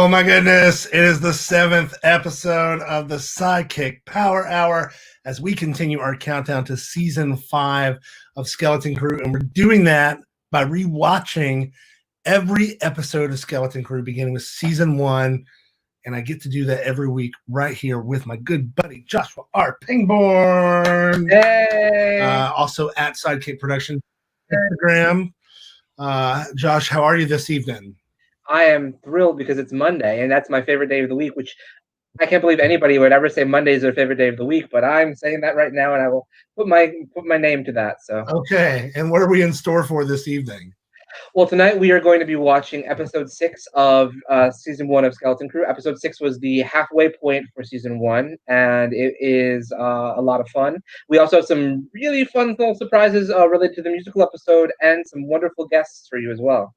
Oh my goodness, it is the 7th episode of the SideKick Power Hour as we continue our countdown to season 5 of Skeleton Crew. And we're doing that by rewatching every episode of Skeleton Crew, beginning with season 1. And I get to do that every week right here with my good buddy, Joshua R. Pingborn. Hey! Also at SideKick Production Instagram. Josh, how are you this evening? I am thrilled because it's Monday, and that's my favorite day of the week, which I can't believe anybody would ever say Monday is their favorite day of the week, but I'm saying that right now, and I will put my name to that. So okay, and what are we in store for this evening? Well, tonight we are going to be watching episode 6 of season 1 of Skeleton Crew. Episode 6 was the halfway point for season 1, and it is a lot of fun. We also have some really fun little surprises related to the musical episode and some wonderful guests for you as well.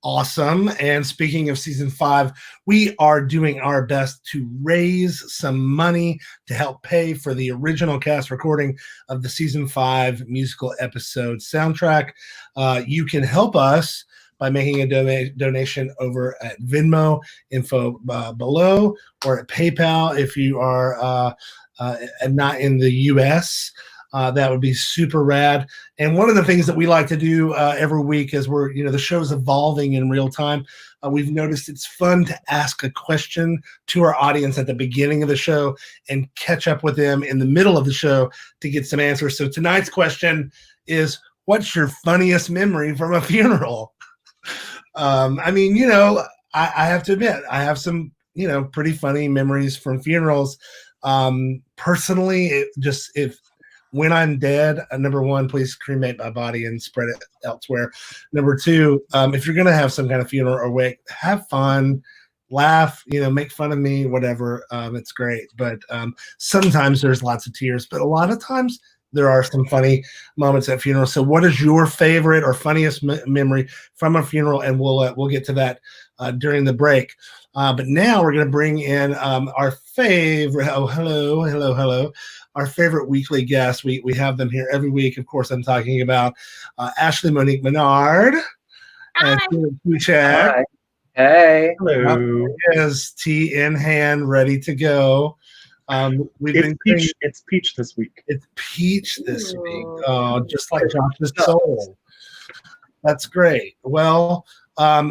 Awesome. And speaking of season 5, we are doing our best to raise some money to help pay for the original cast recording of the season 5 musical episode soundtrack. You can help us by making a donation over at Venmo, info below, or at PayPal if you are not in the US. That would be super rad. And one of the things that we like to do every week as the show's evolving in real time, we've noticed it's fun to ask a question to our audience at the beginning of the show and catch up with them in the middle of the show to get some answers. So tonight's question is, what's your funniest memory from a funeral? I have to admit, I have some, pretty funny memories from funerals. Personally, when I'm dead, number 1, please cremate my body and spread it elsewhere. Number 2, if you're going to have some kind of funeral or wake, have fun, laugh, make fun of me, whatever. It's great. But sometimes there's lots of tears, but a lot of times there are some funny moments at funerals. So what is your favorite or funniest memory from a funeral? And we'll get to that during the break. But now we're going to bring in our favorite, hello, our favorite weekly guests. We have them here every week. Of course, I'm talking about Ashley, Monique, Menard, and Kiczek. Hi. Hey. Hello. Is tea in hand, ready to go. It's peach this week. It's peach this week. Oh, just like Josh's soul. That's great. Well,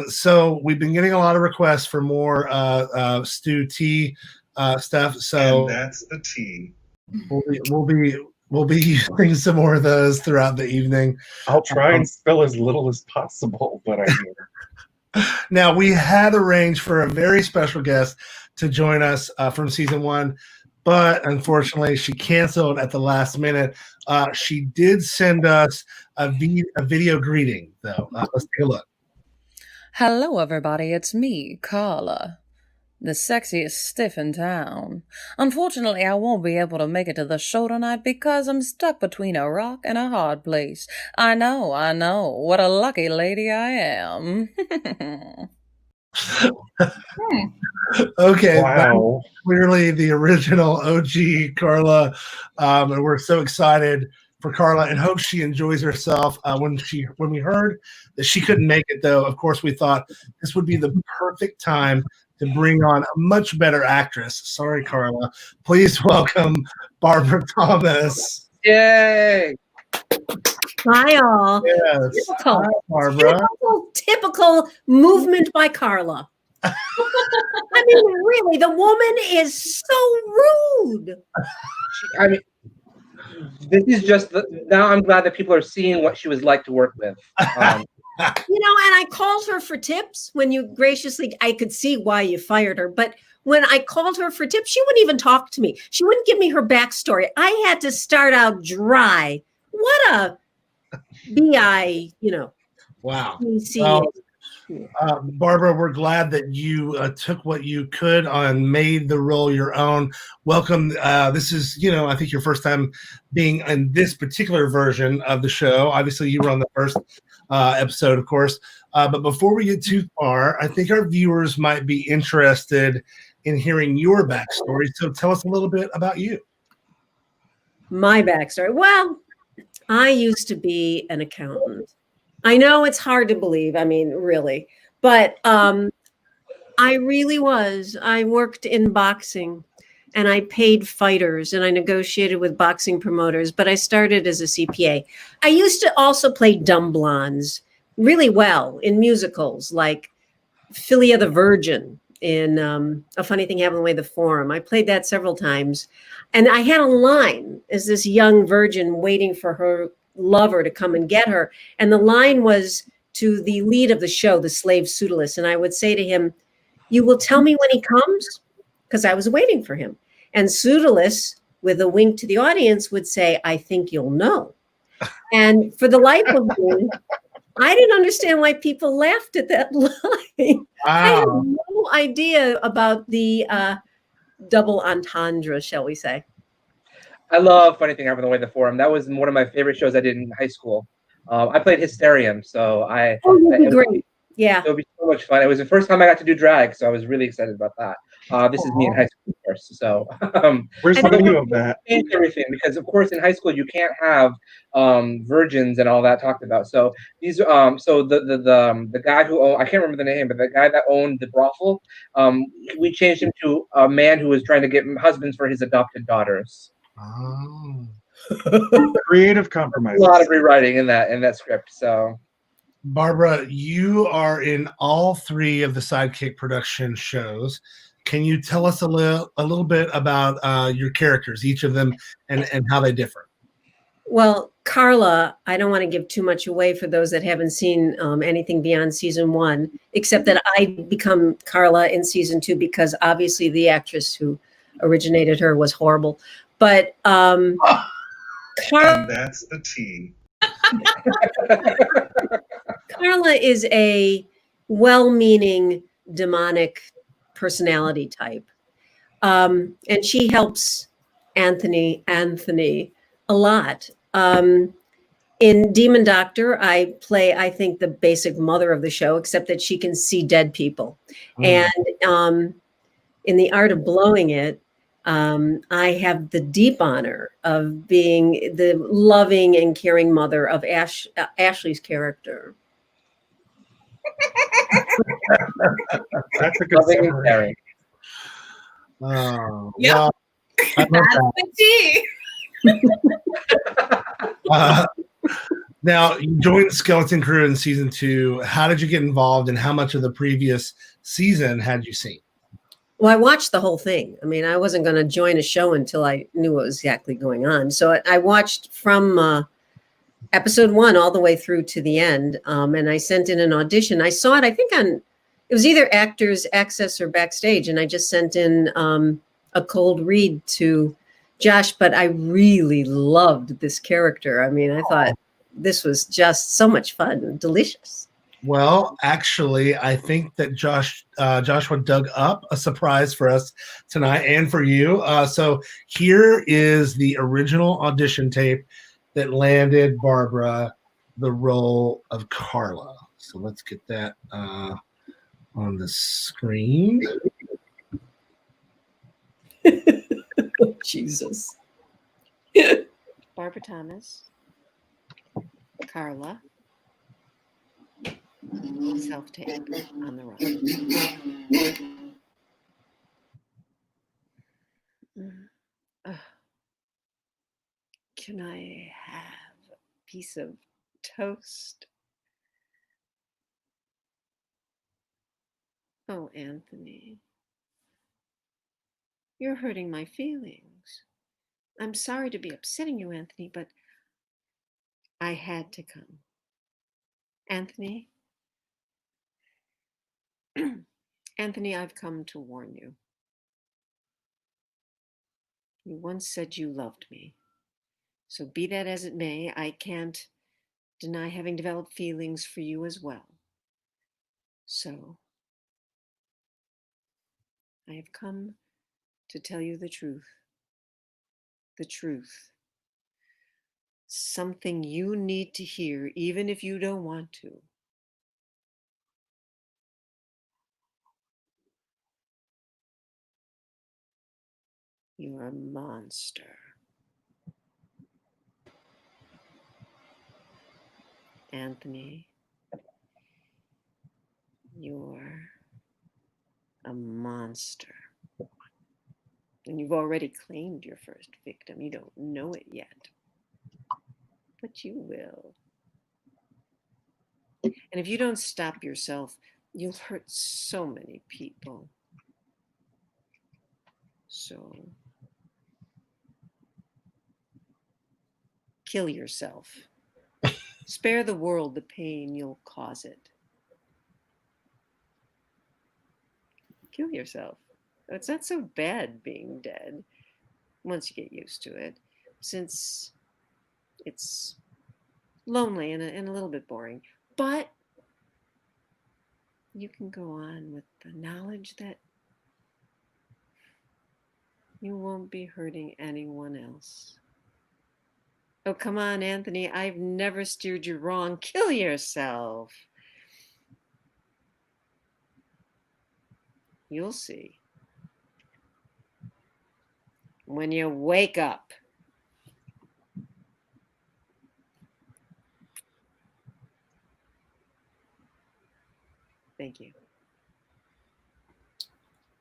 so we've been getting a lot of requests for more stew tea stuff. So and that's the tea. We'll be using some more of those throughout the evening. I'll try and spill as little as possible, but I'm here. Now, we had arranged for a very special guest to join us from season 1, but unfortunately, she canceled at the last minute. She did send us a video greeting, though. Let's take a look. Hello, everybody. It's me, Carla, the sexiest stiff in town. Unfortunately, I won't be able to make it to the show tonight because I'm stuck between a rock and a hard place. I know. What a lucky lady I am. Okay, wow. Clearly the original OG Carla, and we're so excited for Carla and hope she enjoys herself. When we heard that she couldn't make it, though, of course we thought this would be the perfect time to bring on a much better actress. Sorry, Carla. Please welcome Barbara Thomas. Yay! Hi, all. Yes. Typical. Hi, Barbara. Typical movement by Carla. I mean, really, the woman is so rude. I mean, this is just now I'm glad that people are seeing what she was like to work with. And I called her for tips when you graciously, I could see why you fired her, but when I called her for tips, she wouldn't even talk to me. She wouldn't give me her backstory. I had to start out dry. What a BI, Wow. BC. Barbara, we're glad that you took what you could and made the role your own. Welcome. This is, I think your first time being in this particular version of the show. Obviously, you were on the first episode, of course. But before we get too far, I think our viewers might be interested in hearing your backstory. So tell us a little bit about you. My backstory. Well, I used to be an accountant. I know it's hard to believe. I mean, really. But I really was. I worked in boxing and I paid fighters and I negotiated with boxing promoters, but I started as a CPA. I used to also play dumb blondes really well in musicals like Philia the Virgin in A Funny Thing Happened on the Way to the Forum. I played that several times. And I had a line as this young virgin waiting for her lover to come and get her. And the line was to the lead of the show, the slave Pseudolus. And I would say to him, "You will tell me when he comes?" Because I was waiting for him. And Pseudolus, with a wink to the audience, would say, "I think you'll know." And for the life of me, I didn't understand why people laughed at that line. I had Wow. no idea about the double entendre, shall we say. I love Funny Thing Happened on the Way to the Forum. That was one of my favorite shows I did in high school. I played Hysterium, so Oh, that'd be great. Yeah. it would be so much fun. It was the first time I got to do drag, so I was really excited about that. This is me in high school, of course. So Where's the video of that? changed everything because, of course, in high school you can't have virgins and all that talked about. So these, so the guy who owned, I can't remember the name, but the guy that owned the brothel, we changed him to a man who was trying to get husbands for his adopted daughters. Oh. Creative A compromise. lot of rewriting in that script. So. Barbara, you are in all three of the Sidekick production shows. Can you tell us a little bit about your characters, each of them, and how they differ? Well, Carla, I don't want to give too much away for those that haven't seen anything beyond season 1, except that I become Carla in season 2 because obviously the actress who originated her was horrible. But And that's the tea. Carla is a well-meaning demonic personality type. And she helps Anthony a lot. In Demon Doctor, I play, I think, the basic mother of the show, except that she can see dead people. And in The Art of Blowing It, I have the deep honor of being the loving and caring mother of Ashley's character. That's a good Loving and summary. caring. Oh, Yep. well, I love That's the tea. that. Now, you joined the Skeleton Crew in season 2. How did you get involved, and how much of the previous season had you seen? Well, I watched the whole thing. I mean, I wasn't going to join a show until I knew what was exactly going on. So I watched from episode 1 all the way through to the end. And I sent in an audition. I saw it, I think it was either Actors Access or Backstage. And I just sent in a cold read to Josh, but I really loved this character. I mean, I thought this was just so much fun and delicious. Well, actually, I think that Joshua dug up a surprise for us tonight and for you. So here is the original audition tape that landed Barbara the role of Carla. So let's get that on the screen. Jesus. Barbara Thomas, Carla, self-tape on the run. Can I have a piece of toast? Oh, Anthony, you're hurting my feelings. I'm sorry to be upsetting you, Anthony, but I had to come. Anthony, Anthony, I've come to warn you. You once said you loved me. So be that as it may, I can't deny having developed feelings for you as well. So I have come to tell you the truth. The truth. Something you need to hear, even if you don't want to. You're a monster. Anthony, you're a monster. And you've already claimed your first victim. You don't know it yet, but you will. And if you don't stop yourself, you'll hurt so many people. So kill yourself. Spare the world the pain you'll cause it. Kill yourself. It's not so bad being dead once you get used to it, since it's lonely and a little bit boring. But you can go on with the knowledge that you won't be hurting anyone else. Oh, come on, Anthony. I've never steered you wrong. Kill yourself. You'll see. When you wake up. Thank you.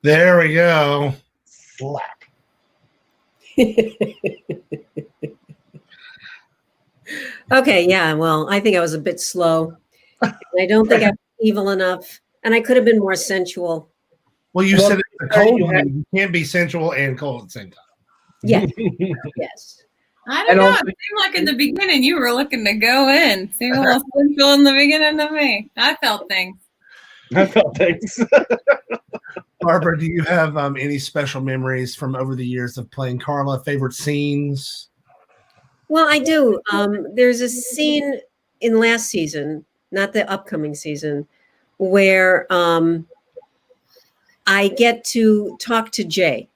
There we go. Slap. Okay, yeah, well, I think I was a bit slow. I don't think I'm evil enough, and I could have been more sensual. Well, you Well, said it's a cold one. You can't be sensual and cold at the same time. Yeah, yes. I don't And know. also- It seemed like in the beginning you were looking to go in. Seemed a little sensual in the beginning to me. I felt things. I felt things. Barbara, do you have any special memories from over the years of playing Carla? Favorite scenes? Well, I do. There's a scene in last season, not the upcoming season, where I get to talk to Jay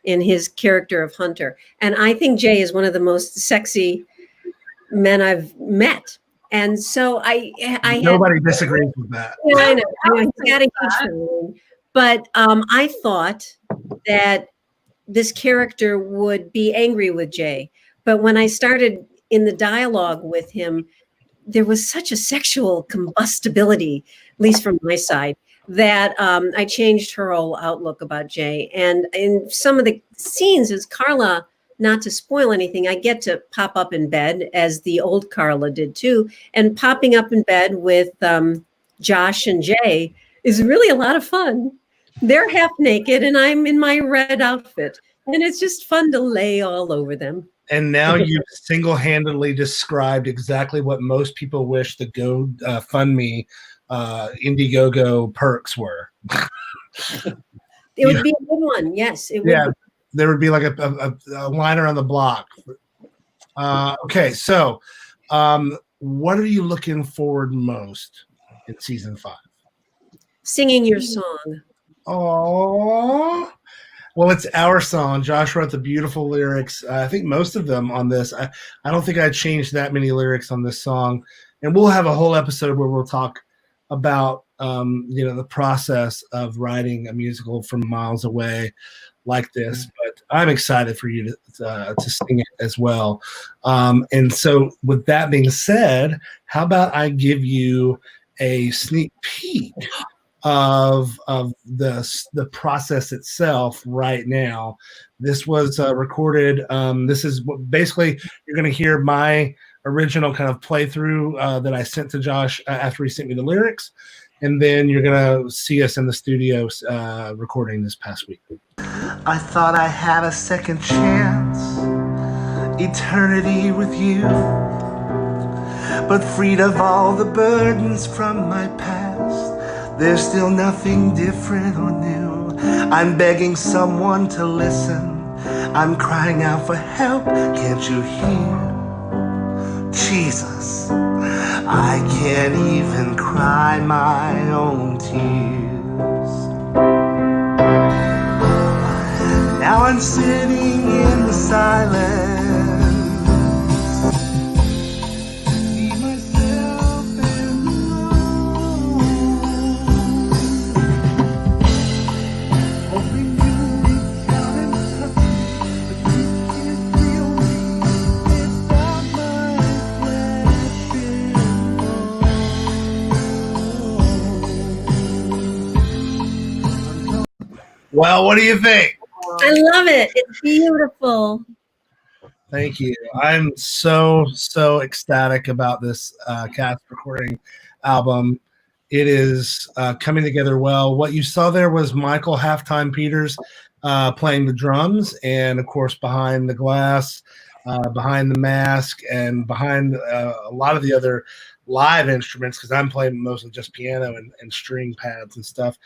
in his character of Hunter. And I think Jay is one of the most sexy men I've met. And so I had, Nobody disagrees with that. yeah, I know. He's got a huge following. But I thought that this character would be angry with Jay. But when I started in the dialogue with him, there was such a sexual combustibility, at least from my side, that I changed her whole outlook about Jay. And in some of the scenes as Carla, not to spoil anything, I get to pop up in bed as the old Carla did too. And popping up in bed with Josh and Jay is really a lot of fun. They're half naked and I'm in my red outfit. And it's just fun to lay all over them. And now you've single-handedly described exactly what most people wish the GoFundMe Indiegogo perks were. It would be a good one. Yes, it would. Yeah, there would be like a line around the block. Okay, so what are you looking forward most in season 5? Singing your song. Oh, well, it's our song. Josh wrote the beautiful lyrics. I think most of them on this. I don't think I changed that many lyrics on this song. And we'll have a whole episode where we'll talk about the process of writing a musical from miles away like this. But I'm excited for you to sing it as well. And so with that being said, how about I give you a sneak peek of the process itself right now. This was recorded. This is what basically you're going to hear my original kind of playthrough that I sent to Josh after he sent me the lyrics, and then you're going to see us in the studio recording this past week. I thought I had a second chance, eternity with you, but freed of all the burdens from my past. There's still nothing different or new. I'm begging someone to listen. I'm crying out for help. Can't you hear? Jesus, I can't even cry my own tears. Now I'm sitting in the silence. Well, what do you think? I love it. It's beautiful. Thank you. I'm so ecstatic about this cast recording album. It is coming together well. What you saw there was Michael Halftime Peters playing the drums, and of course behind the glass, behind the mask, and behind a lot of the other live instruments, because I'm playing mostly just piano and string pads and stuff,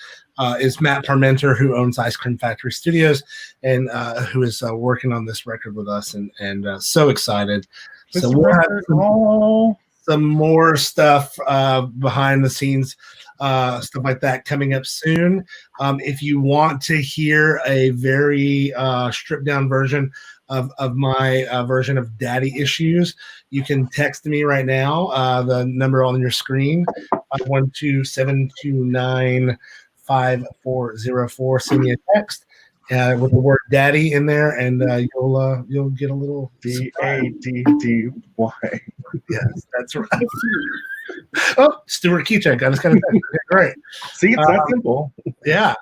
is Matt Parmenter, who owns Ice Cream Factory Studios and who is working on this record with us, and so excited. So we'll have some more stuff behind the scenes, stuff like that coming up soon. If you want to hear a very stripped down version of my version of Daddy Issues, you can text me right now. The number on your screen, 512-729-5404. Send me a text with the word "Daddy" in there, and you'll get a little DADDY. Yes, that's right. Oh, Stuart Kiczek. I just got to great. See, it's that simple. Yeah.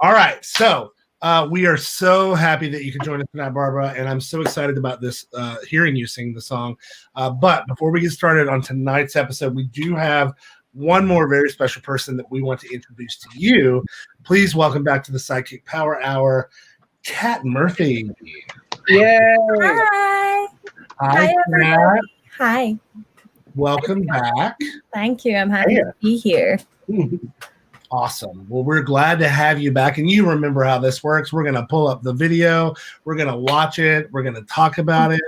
All right. So we are so happy that you could join us tonight, Barbara, and I'm so excited about this, hearing you sing the song. But before we get started on tonight's episode, we do have one more very special person that we want to introduce to you. Please welcome back to the SideKick Power Hour, Kat Murphy. Yay! Hi. Hi, everybody. Kat. Hi. Welcome back. Thank you. I'm happy to be here. Awesome. Well, we're glad to have you back. And you remember how this works. We're going to pull up the video. We're going to watch it. We're going to talk about it.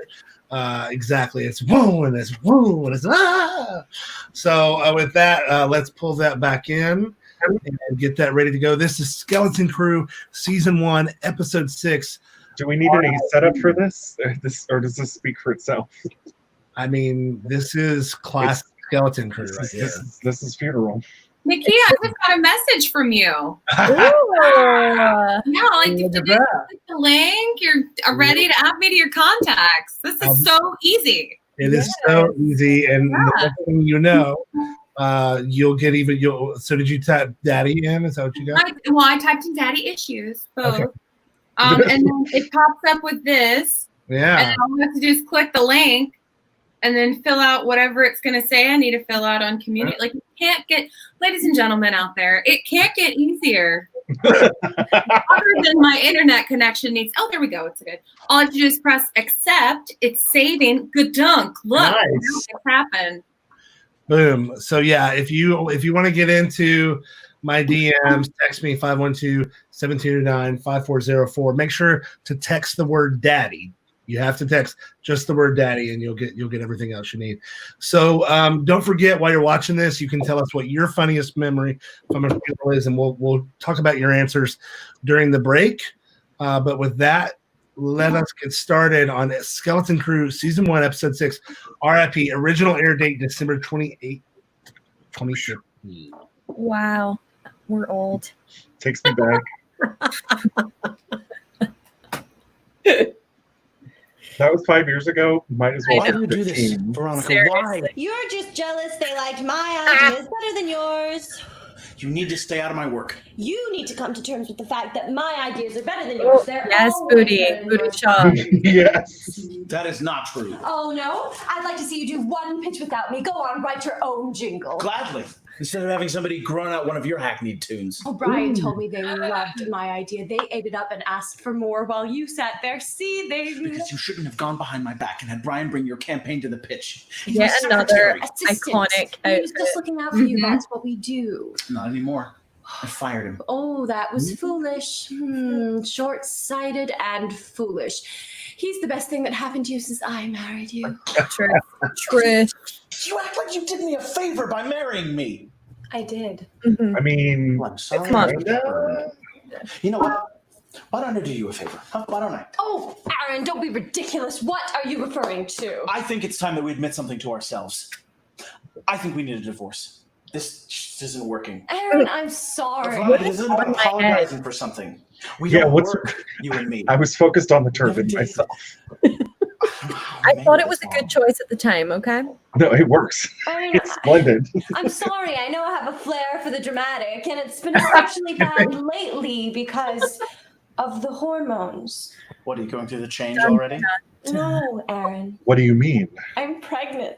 Exactly. It's woo and it's woo and it's ah. So with that, let's pull that back in and get that ready to go. This is Skeleton Crew Season 1, Episode 6. Do we need any setup for this? Or does this speak for itself? I mean, this is classic Skeleton Crew right here. This is funeral. Nakia, I just got a message from you. Ooh. Yeah, like if you click the link, you're ready to add me to your contacts. This is so easy. It is so easy, and the next thing you know, you'll get even. So did you type "Daddy" in? Is that what you got? I typed in "Daddy Issues" both, Okay. and then it pops up with this. Yeah. And all you have to do is click the link, and then fill out whatever it's going to say I need to fill out on community. Like, it can't get, ladies and gentlemen out there, it can't get easier. Other than my internet connection needs, there we go, it's good. All you have to do is press accept, it's saving, good dunk. Look, Nice. It's happened. Boom. So yeah, if you want to get into my DMs, text me 512-729-5404. Make sure to text the word "Daddy." You have to text just the word "Daddy," and you'll get everything else you need. So don't forget, while you're watching this, you can tell us what your funniest memory from a funeral is, and we'll talk about your answers during the break. But with that, let us get started on Skeleton Crew Season 1, Episode 6, RIP. Original air date December 28th, 2015. Wow. We're old. Takes me back. That was 5 years ago. Might as well. Why do you do this, Veronica? Why? You're just jealous they liked my ideas better than yours. You need to stay out of my work. You need to come to terms with the fact that my ideas are better than yours. They're Yes, always Booty. better than Booty yours. Shaw. Yes. That is not true. Oh, no? I'd like to see you do one pitch without me. Go on, write your own jingle. Gladly. Instead of having somebody groan out one of your hackneyed tunes. O'Brien told me they loved my idea. They ate it up and asked for more while you sat there seething. Because you shouldn't have gone behind my back and had Brian bring your campaign to the pitch. Yet another iconic He was outfit. just looking out for you. That's what we do. Not anymore. I fired him. Oh, that was foolish. Short-sighted and foolish. He's the best thing that happened to you since I married you. Trish. You act like you did me a favor by marrying me. I did. I mean, I'm sorry. Come on. You know what? Why don't I do you a favor? Huh? Why don't I? Oh, Aaron, don't be ridiculous. What are you referring to? I think it's time that we admit something to ourselves. I think we need a divorce. This just isn't working. Aaron, I'm sorry. Veronica, this isn't about apologizing for something. We Yeah, don't what's- work, you and me. I was focused on the turban did. myself. I thought it was a good choice at the time, okay? No, it works. Aaron, It's splendid. I'm sorry. I know I have a flair for the dramatic, and it's been especially bad lately because of the hormones. What, are you going through the change already? No, Aaron. What do you mean? I'm pregnant.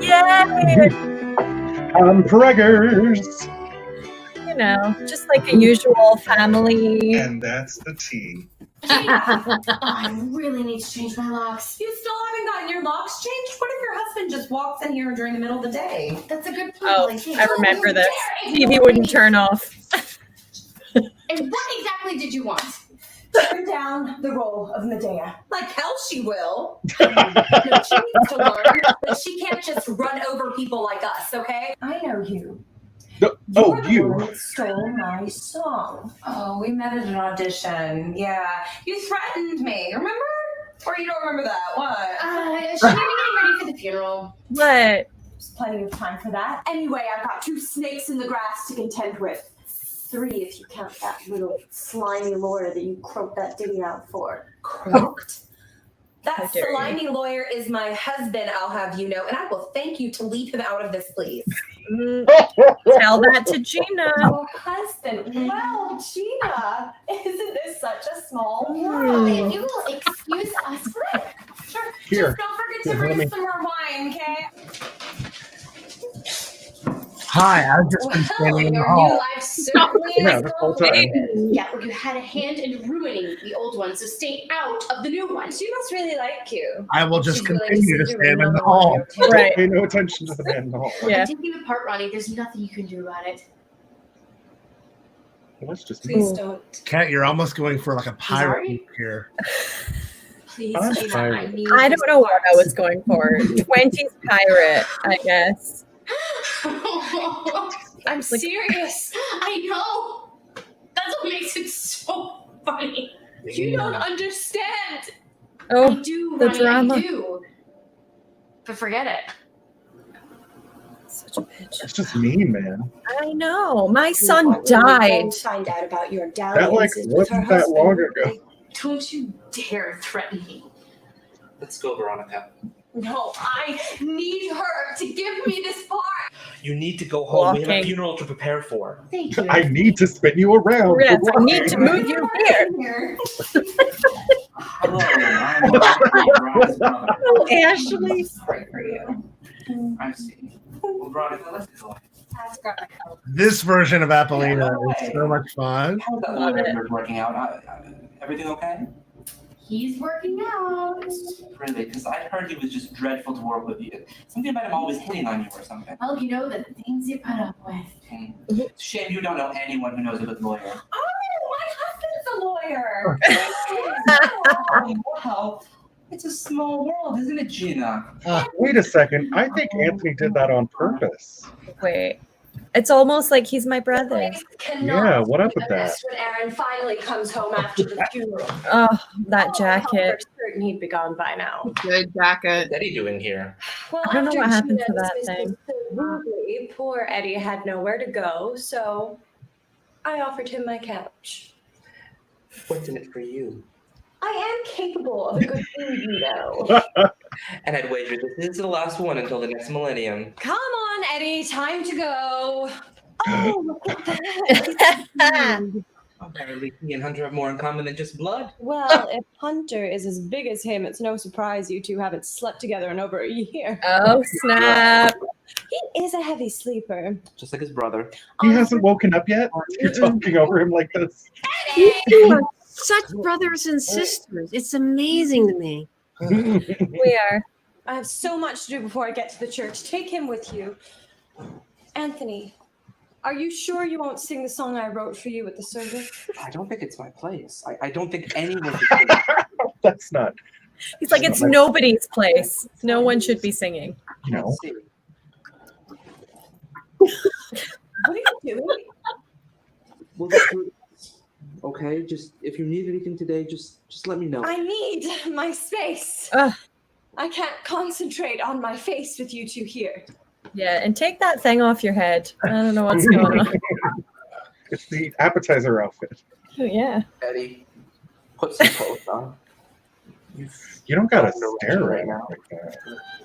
Yay! I'm preggers. You know, just like a usual family. And that's the tea. I really need to change my locks. You still haven't gotten your locks changed? What if your husband just walks in here during the middle of the day? That's a good point. Oh, Lacey. I remember this. How dare TV you wouldn't me? turn off. And what exactly did you want? Turn down the role of Medea. Like hell she will. No, she needs to learn. But she can't just run over people like us, okay? I know you. Oh, You're the you. one that stole my song. Oh, we met at an audition. Yeah. You threatened me, remember? Or you don't remember that? What? Should we be getting ready for the funeral? What? There's plenty of time for that. Anyway, I've got 2 snakes in the grass to contend with. 3 if you count that little slimy lawyer that you croaked that ditty out for. Croaked? How That dare you. slimy lawyer is my husband, I'll have you know, and I will thank you to leave him out of this, please. Tell that to Gina. Oh, husband. Well, Gina, isn't this such a small world? If you will excuse us. Sure. Here. Just don't forget Here, to let me- bring some more wine, okay? Hi, I've just been standing in the Your hall. new life certainly Yeah, is the whole time. Yeah, well, you had a hand in ruining the old one, so stay out of the new one. She must really like you. I will just She's willing to continue to send you stand in the another hall. one of your Right. Pay no attention to the man in the hall. Yeah. I'm taking you apart, Ronnie. There's nothing you can do about it. Let's just Please don't. Kat, you're almost going for like a pirate Sorry? look here. Please, I'm Gina, sorry. I need I this don't know what I part. was going for. 20s pirate, I guess. I'm serious. I know. That's what makes it so funny. You don't understand. I Oh, do, the Ronnie, drama. I do. But forget it. such a bitch. It's just mean, man. I know. My son When died. we find out about your That like dalliances with her wasn't that long husband. ago. Don't you dare threaten me. Let's go, Veronica. No, I need her to give me this part. You need to go home. We have a Walking. funeral to prepare for. Thank you. I need to spin you around. for Yes, I walking. need to move you here. Here. Hello, I'm brother. Oh, Ashley. Sorry for you. I see. Well, Veronica, let's go. That's got my help. This version of Apollina is so much fun. How's that Love letter working out? Everything okay? He's working out. Really? Because I heard he was just dreadful to work with you. Something about him always hitting on you or something. Well, you know the things you put up with. It's a shame you don't know anyone who knows a good lawyer. Oh, my husband's a lawyer. Oh, wow. It's a small world, isn't it, Gina? Wait a second. I think Anthony did that on purpose. Wait. It's almost like he's my brother. Ladies cannot Yeah, what up with be that? honest when Aaron finally comes home after the funeral. Oh, that Oh, jacket. we're certain he'd be gone by now. Good jacket. What's Eddie doing here? Well, I don't know after what happened to Gina that dismissed thing. us so rudely, poor Eddie had nowhere to go, so I offered him my couch. What's in it for you? I am capable of a good food, you know. And I'd wager this is the last one until the next millennium. Come on, Eddie, time to go. Oh, look at that. Apparently, he and Hunter have more in common than just blood. Well, if Hunter is as big as him, it's no surprise you two haven't slept together in over a year. Oh, snap. He is a heavy sleeper. Just like his brother. He hasn't woken up yet? You're talking over him like this. You two are such brothers and sisters. It's amazing to me. We are. I have so much to do before I get to the church. Take him with you. Anthony, are you sure you won't sing the song I wrote for you at the service? I don't think it's my place. I don't think anyone should sing. That's not, He's like, it's nobody's place. No one should be singing. you know. Let's see. What are you doing? We'll get through this. Okay, just if you need anything today, just let me know. I need my space. Ugh. I can't concentrate on my face with you two here. Yeah, and take that thing off your head. I don't know what's going on. It's the appetizer outfit. Oh, yeah. Eddie, put some clothes on. You don't gotta stare right now like that.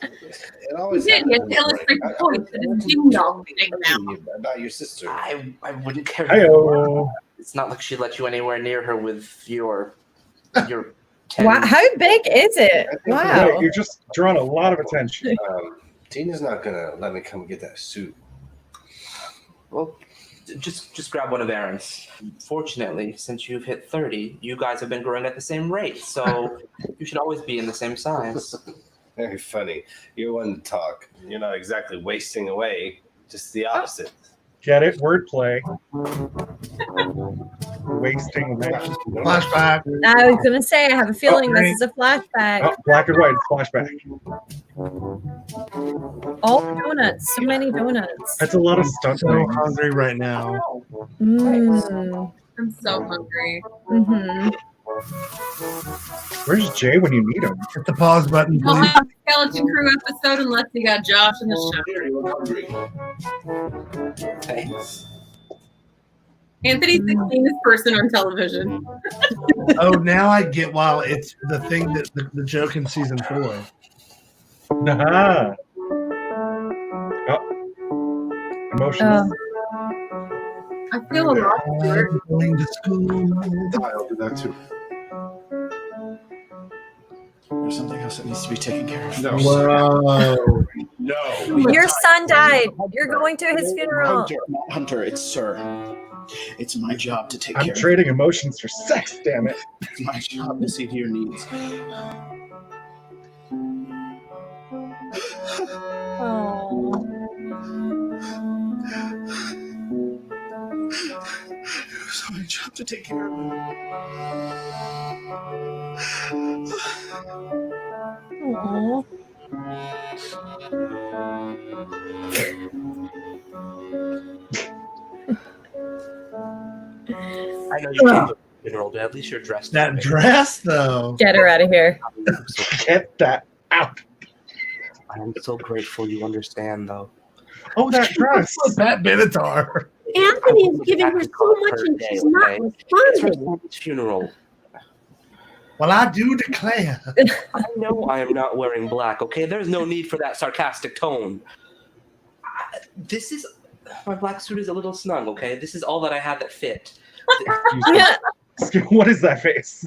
It always You did. You happens. have to illustrate the point. It's a ding-dong thing now. About your sister. I wouldn't care. Hi-oh. It's not like she let you anywhere near her with your 10. Wow, how big is it? Yeah, Wow. you're just drawing a lot of attention. Tina's not gonna let me come get that suit. Well, just grab one of Aaron's. Fortunately, since you've hit 30, you guys have been growing at the same rate, so you should always be in the same size. Very funny. You're one to talk. You're not exactly wasting away. Just the opposite. Get it? Wordplay. Wasting away. Flashback. I was gonna say, I have a feeling right. this is a flashback. Oh, black and white flashback. All donuts, so many donuts. That's a lot of stuff. So hungry right now. Mm. I'm so hungry. Mm-hmm. Where's Jay when you need him? Hit the pause button, We'll please. have a Skeleton Crew episode unless we got Josh in the show. Thanks. Anthony's the cleanest person on television. Oh, now I get why it's the thing that the joke in season 4. Aha. Oh. Emotions. I feel a lot, Stuart. I'm going to school. I'll do that too. There's something else that needs to be taken care of. No. Whoa. No. Your son died. You're going to his funeral. Hunter, not Hunter, it's Sir. It's my job to take I'm care of trading emotions for sex, damn it. It's my job to see to your needs. Oh. It's my job to take care of him. Aww. I know you can't go to the funeral, but at least you're dressed. That dress, though. Get her out of here. Get that out. I'm so grateful you understand, though. Oh, that dress. Pat Benatar. Anthony is giving her so much and she's not It's her responding. son's funeral. Well, I do declare. I know I am not wearing black, okay? There's no need for that sarcastic tone. This is... My black suit is a little snug, okay? This is all that I have that fit. What is that face?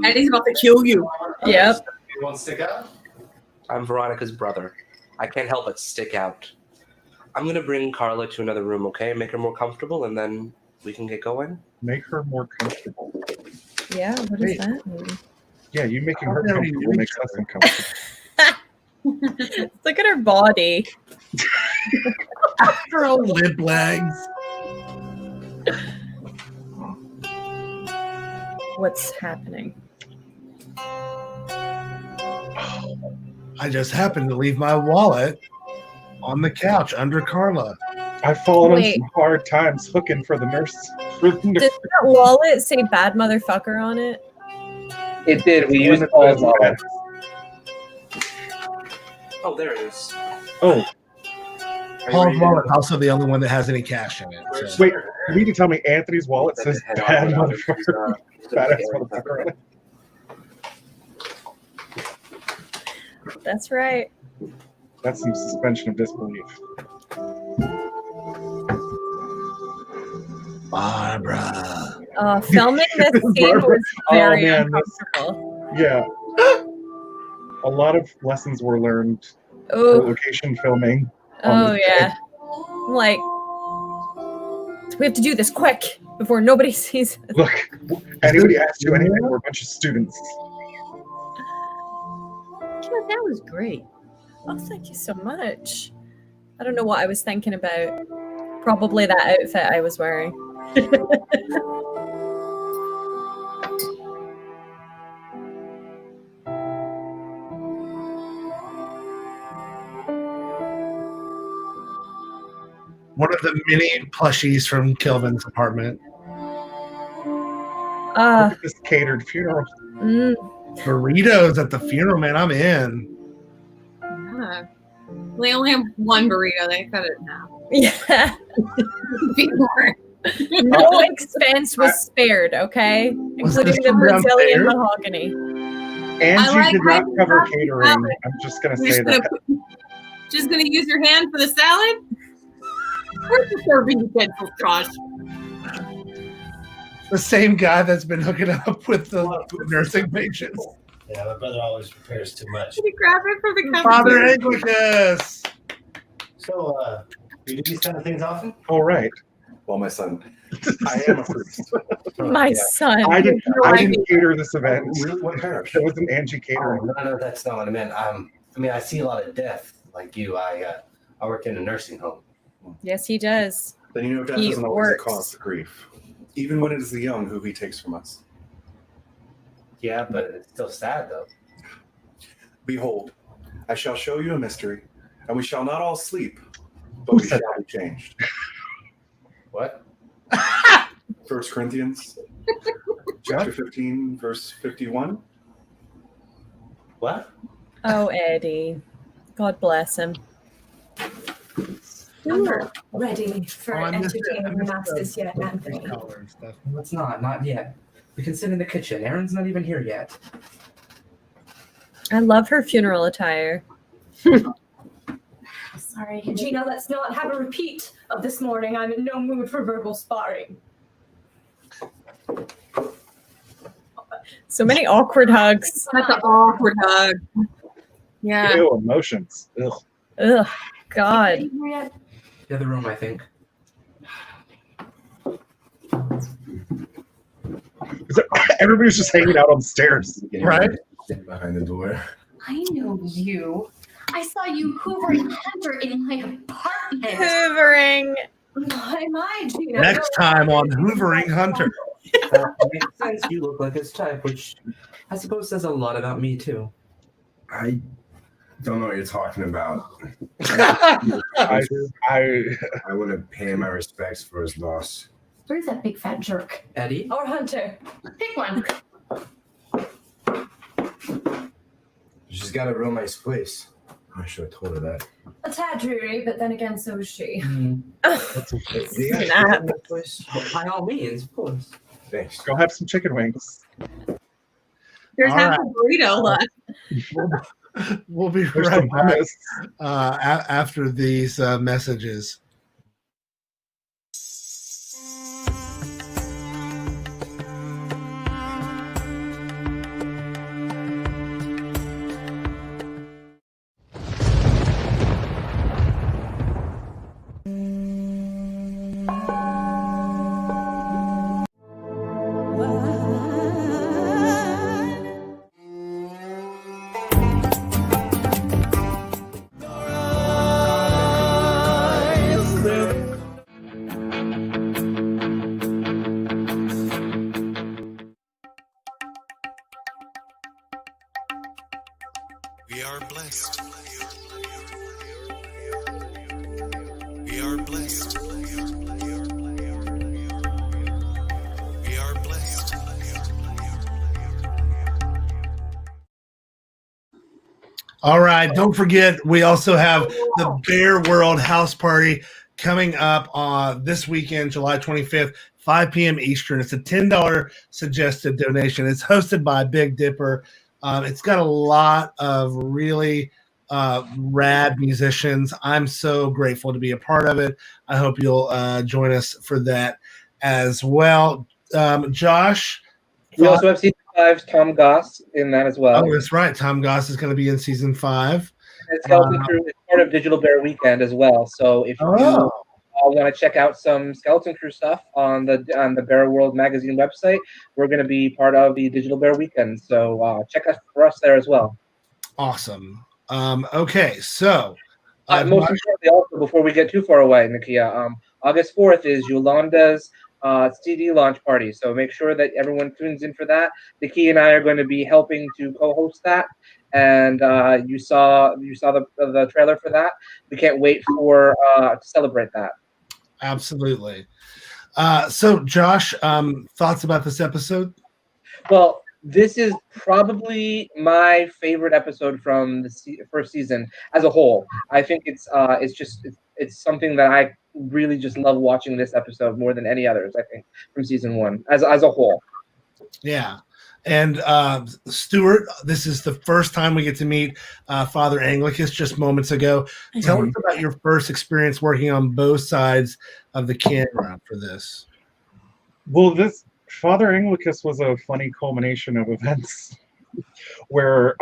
Eddie's about to kill you. Yep. You want to stick out? I'm Veronica's brother. I can't help but stick out. I'm going to bring Carla to another room, okay? Make her more comfortable, and then we can get going. Make her more comfortable. Yeah, what does that mean? Yeah, you making her comfortable makes us uncomfortable. Look at her body. Her old lip legs. What's happening? I just happened to leave my wallet on the couch under Carla. I've fallen on Wait. some hard times looking for the nurse. Did that wallet say bad motherfucker on it? It did. We used Paul's wallet. Oh, there it is. Oh, Paul's wallet is also the only one that has any cash in it. So. wait. You need to tell me Anthony's wallet says bad motherfucker. Badass motherfucker on it. That's right. That's some suspension of disbelief. Barbara. Filming this scene was very man, uncomfortable. Yeah. A lot of lessons were learned for Oh, location filming. oh yeah. I'm like, we have to do this quick before nobody sees us. Look, anybody asks you anything, we're a bunch of students. Yeah, that was great. Oh, thank you so much. I don't know what I was thinking about. Probably that outfit I was wearing. One of the many plushies from Kelvin's apartment. Look at this catered funeral. Burritos at the funeral, man. I'm in. Yeah. They only have one burrito. They cut it now. Yeah. Be more. No expense was spared, okay? Including the this one Brazilian downstairs? mahogany. Angie did not cover how you catering. salad. I'm just going to You're say that. just gonna use your hand for the salad? Where's the serving utensils, Josh? The same guy that's been hooking up with the nursing patients. Yeah, my brother always prepares too much. Can you grab it from the Father cafeteria? Anglicus. So, you do these kind of things often? All right. Well, my son, I am a priest. My son. I didn't cater this event. Really? What parish? It was an Angie Oh, catering. no, that's not what I meant. I mean, I see a lot of death like you. I work in a nursing home. Yes, he does. Then you know death He isn't always a works. cause of grief, even when it is the young who he takes from us. Yeah, but it's still sad though. Behold, I shall show you a mystery, and we shall not all sleep, but we shall be changed. What? 1 Corinthians chapter 15, verse 51. What? Oh, Eddie. God bless him. I'm not ready for Oh, I missed it. entertaining I the missed masses yet, the Anthony. color and stuff. Let's not yet. We can sit in the kitchen. Aaron's not even here yet. I love her funeral attire. Sorry, Gina, let's not have a repeat of this morning. I'm in no mood for verbal sparring. So many awkward hugs. That's an awkward hug. Yeah. Ew, emotions. Ugh. Ugh, God. The other room, I think. Everybody's just hanging out on the stairs, right? Behind the door. I know you. I saw you hoovering Hunter in my apartment. Hoovering. My, Gina. Next time on Hoovering Hunter. That makes sense. You look like his type, which I suppose says a lot about me too. I don't know what you're talking about. I want to pay my respects for his loss. Where's that big fat jerk? Eddie? Or Hunter? Pick one. She's got a real nice place. I should have told her that. A tad dreary, but then again, so is she. Snap. By all means, of course. Thanks. Go have some chicken wings. There's All half right. a burrito left. We'll be There's right some back hummus. after these messages. We are blessed. We are blessed. We are blessed. All right. Don't forget, we also have the Bear World House Party coming up this weekend, July 25th, 5 p.m. Eastern. It's a $10 suggested donation. It's hosted by Big Dipper. It's got a lot of really rad musicians. I'm so grateful to be a part of it. I hope you'll join us for that as well. Josh? We also have season 5's Tom Goss in that as well. Oh, that's right. Tom Goss is going to be in season 5. And Skeleton Crew is part of Digital Bear Weekend as well. So if you want to check out some Skeleton Crew stuff on the Bear World magazine website, we're going to be part of the Digital Bear Weekend. So check us for us there as well. Awesome. Okay, so Most importantly, also before we get too far away, Nakia, August 4th is Yolanda's CD launch party. So make sure that everyone tunes in for that. Nakia and I are going to be helping to co-host that. And you saw the trailer for that. We can't wait to celebrate that. Absolutely. So, Josh, thoughts about this episode? Well, this is probably my favorite episode from the first season as a whole. I think it's something that I really just love watching this episode more than any others. I think from season 1 as a whole. Yeah. And Stuart, this is the first time we get to meet Father Anglicus just moments ago. Tell us about your first experience working on both sides of the camera for this. Well, this Father Anglicus was a funny culmination of events where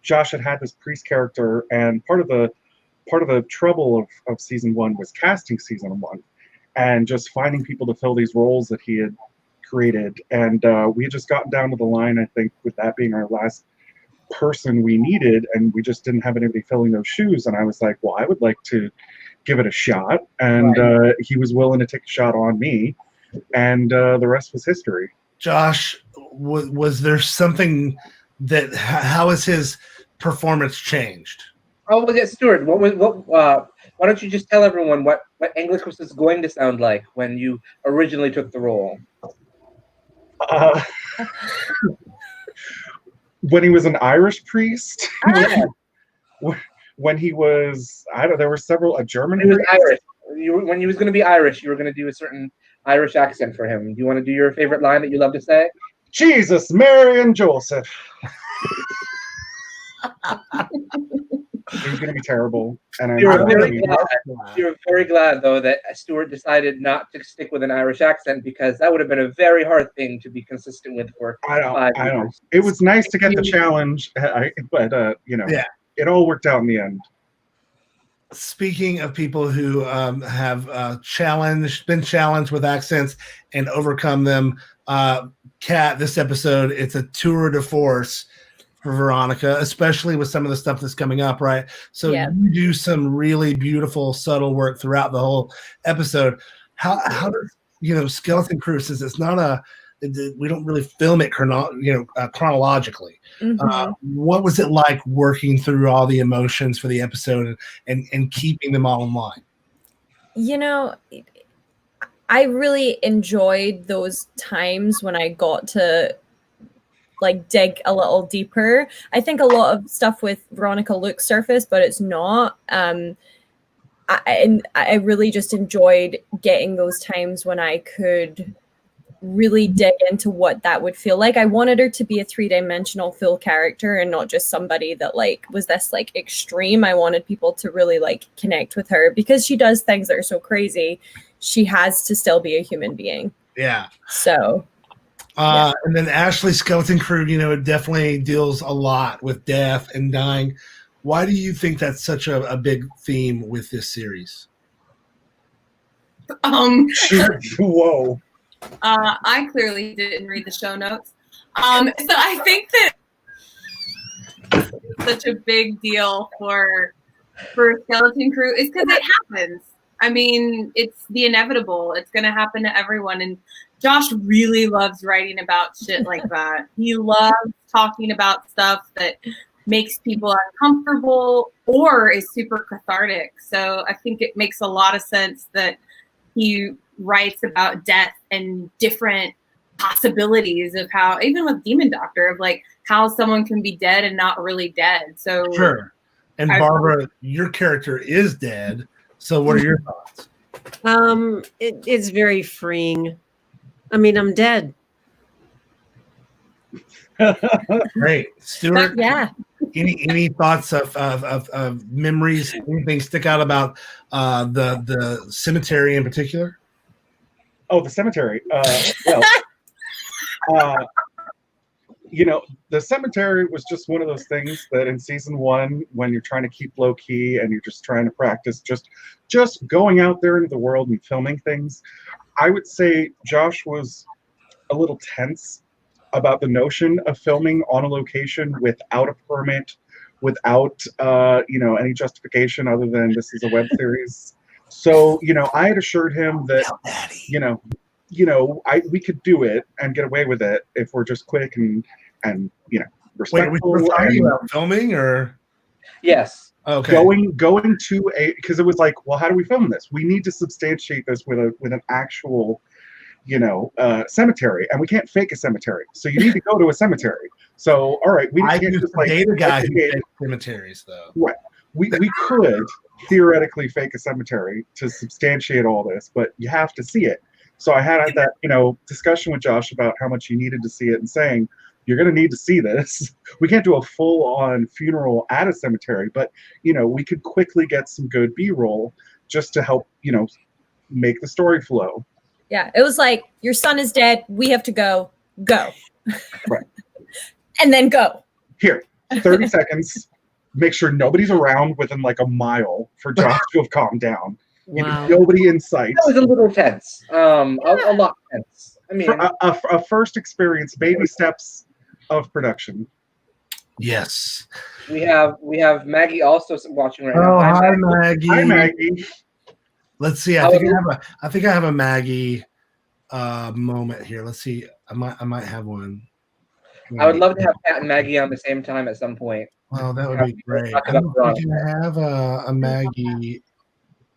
Josh had this priest character, and part of the trouble of season one was casting season one and just finding people to fill these roles that he had created. And we had just gotten down to the line, I think, with that being our last person we needed, and we just didn't have anybody filling those shoes. And I was like, well, I would like to give it a shot. And he was willing to take a shot on me, and the rest was history. Josh, was there something that, how has his performance changed? Oh, well, yeah, Stuart, why don't you just tell everyone what Anglicus is going to sound like when you originally took the role? When he was an Irish priest, when he was, there were several, a German priest. Irish. When he was going to be Irish, you were going to do a certain Irish accent for him. Do you want to do your favorite line that you love to say? Jesus, Mary, and Joseph. It was going to be terrible. And you're very glad, though, that Stuart decided not to stick with an Irish accent, because that would have been a very hard thing to be consistent with for 5 years. I know. It was nice to get the challenge, but it all worked out in the end. Speaking of people who have been challenged with accents and overcome them, Kat, this episode, it's a tour de force for Veronica, especially with some of the stuff that's coming up, right? So you do some really beautiful, subtle work throughout the whole episode. How does Skeleton Crew, since it's not we don't really film it chronologically. Mm-hmm. What was it like working through all the emotions for the episode and keeping them all in line? I really enjoyed those times when I got to dig a little deeper. I think a lot of stuff with Veronica looks surface, but it's not. I really just enjoyed getting those times when I could really dig into what that would feel like. I wanted her to be a 3-dimensional full character and not just somebody that was this extreme. I wanted people to really connect with her, because she does things that are so crazy. She has to still be a human being. Yeah. So and then Ashley Skeleton Crew, it definitely deals a lot with death and dying. Why do you think that's such a big theme with this series? Whoa. I clearly didn't read the show notes. So I think that it's such a big deal for Skeleton Crew is because it happens. I mean, it's the inevitable. It's going to happen to everyone. And Josh really loves writing about shit like that. He loves talking about stuff that makes people uncomfortable or is super cathartic. So I think it makes a lot of sense that he writes about death and different possibilities of how, even with Demon Doctor, of how someone can be dead and not really dead. So sure. And Barbara, your character is dead. So what are your thoughts? It's very freeing. I mean, I'm dead. Great. Stuart? Yeah. Any thoughts of memories? Anything stick out about the cemetery in particular? Oh, the cemetery. The cemetery was just one of those things that in season one, when you're trying to keep low key and you're just trying to practice just going out there into the world and filming things, I would say Josh was a little tense about the notion of filming on a location without a permit, without any justification other than this is a web series. So I had assured him that we could do it and get away with it if we're just quick and respectful. Wait, we're talking about filming, or yes, okay, going to because it was like, well, how do we film this? We need to substantiate this with an actual cemetery, and we can't fake a cemetery. So you need to go to a cemetery. So all right, we can't just date a guy who fakes cemeteries, though. Right. We could theoretically fake a cemetery to substantiate all this, but you have to see it. So I had that discussion with Josh about how much you needed to see it, and saying, you're going to need to see this. We can't do a full-on funeral at a cemetery, but, we could quickly get some good B-roll just to help, make the story flow. Yeah, it was like, your son is dead. We have to go. Go. Right. And then go. Here, 30 seconds. Make sure nobody's around within like a mile for Josh to have calmed down. Wow. Nobody in sight. That was a little tense. A lot tense. I mean, a first experience, baby steps of production. Yes. We have Maggie also watching right Oh, now. hi, Maggie. Hi, Maggie. Let's see. I think I have a Maggie moment here. Let's see. I might have one. I would love to have Pat and Maggie on the same time at some point. Well, that would be great. I don't think I have a Maggie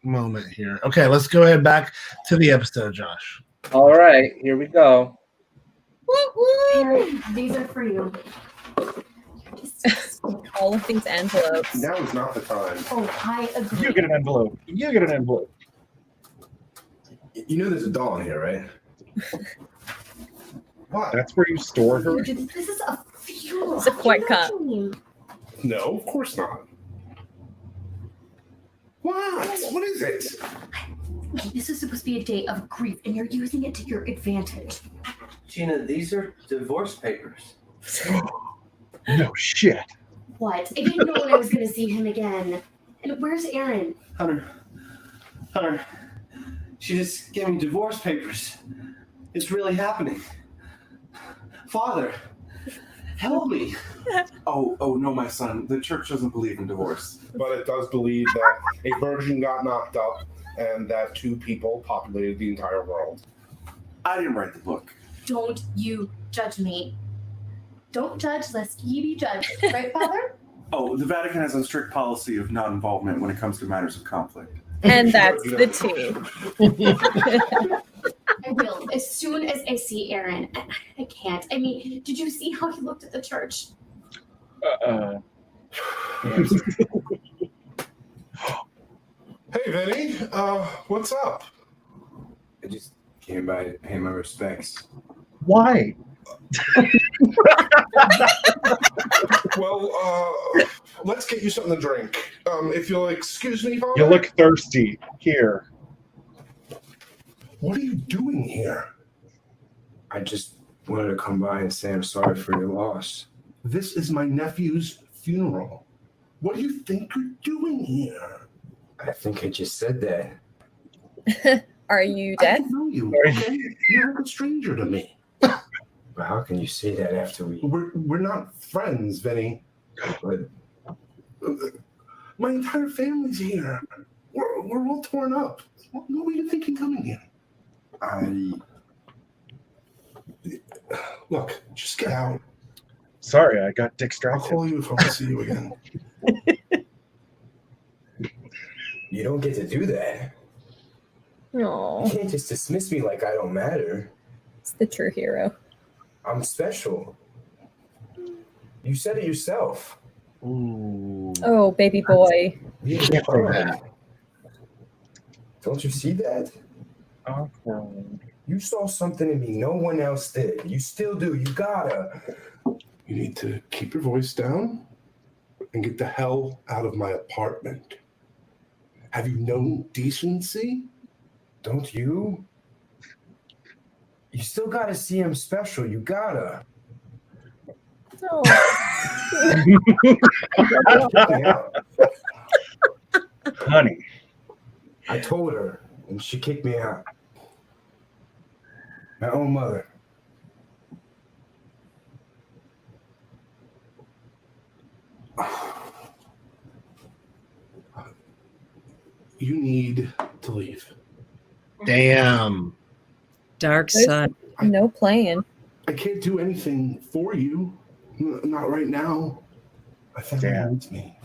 moment here. Okay, let's go ahead back to the episode, Josh. All right, here we go. Here, these are for you. All of these envelopes. Now is not the time. Oh, I agree. You get an envelope. You get an envelope. You know there's a doll in here, right? What? That's where you store her? This is a funeral. It's a quick cut. No, of course not. What? What is it? This is supposed to be a day of grief, and you're using it to your advantage. Gina, these are divorce papers. No shit. What? I didn't know when I was going to see him again. And where's Aaron? Hunter, she just gave me divorce papers. It's really happening. Father, help me. Oh, no, my son. The church doesn't believe in divorce. But it does believe that a virgin got knocked up and that 2 people populated the entire world. I didn't write the book. Don't you judge me. Don't judge lest ye be judged. Right, Father? Oh, the Vatican has a strict policy of non-involvement when it comes to matters of conflict. And that's the 2. I will, as soon as I see Aaron. I can't. I mean, did you see how he looked at the church? Hey, Vinny. What's up? I just came by to pay my respects. Why? Well, let's get you something to drink. If you'll excuse me, Father. You look thirsty. Here. What are you doing here? I just wanted to come by and say I'm sorry for your loss. This is my nephew's funeral. What do you think you're doing here? I think I just said that. Are you I dead? don't know you. Okay? You're like a stranger to me. But how can you say that after We're not friends, Vinny. But my entire family's here. We're all torn up. What were you thinking coming here? Look, just get out. Sorry, I got I'll distracted. call you if I want to see you again. you don't get to do that. No, You can't just dismiss me like I don't matter. it's the true hero. I'm special. You said it yourself. Ooh. Oh, baby boy. You Can't say that. Don't you see that? Awkward. You saw something in me no one else did. You still do. You gotta. You need to keep your voice down and get the hell out of my apartment. Have you no decency? Don't you? You still gotta see him special. You gotta. Oh. Honey. I told her, and she kicked me out. My own mother. You need to leave. Damn. Dark side. No playing. I can't do anything for you. Not right now. My family needs me.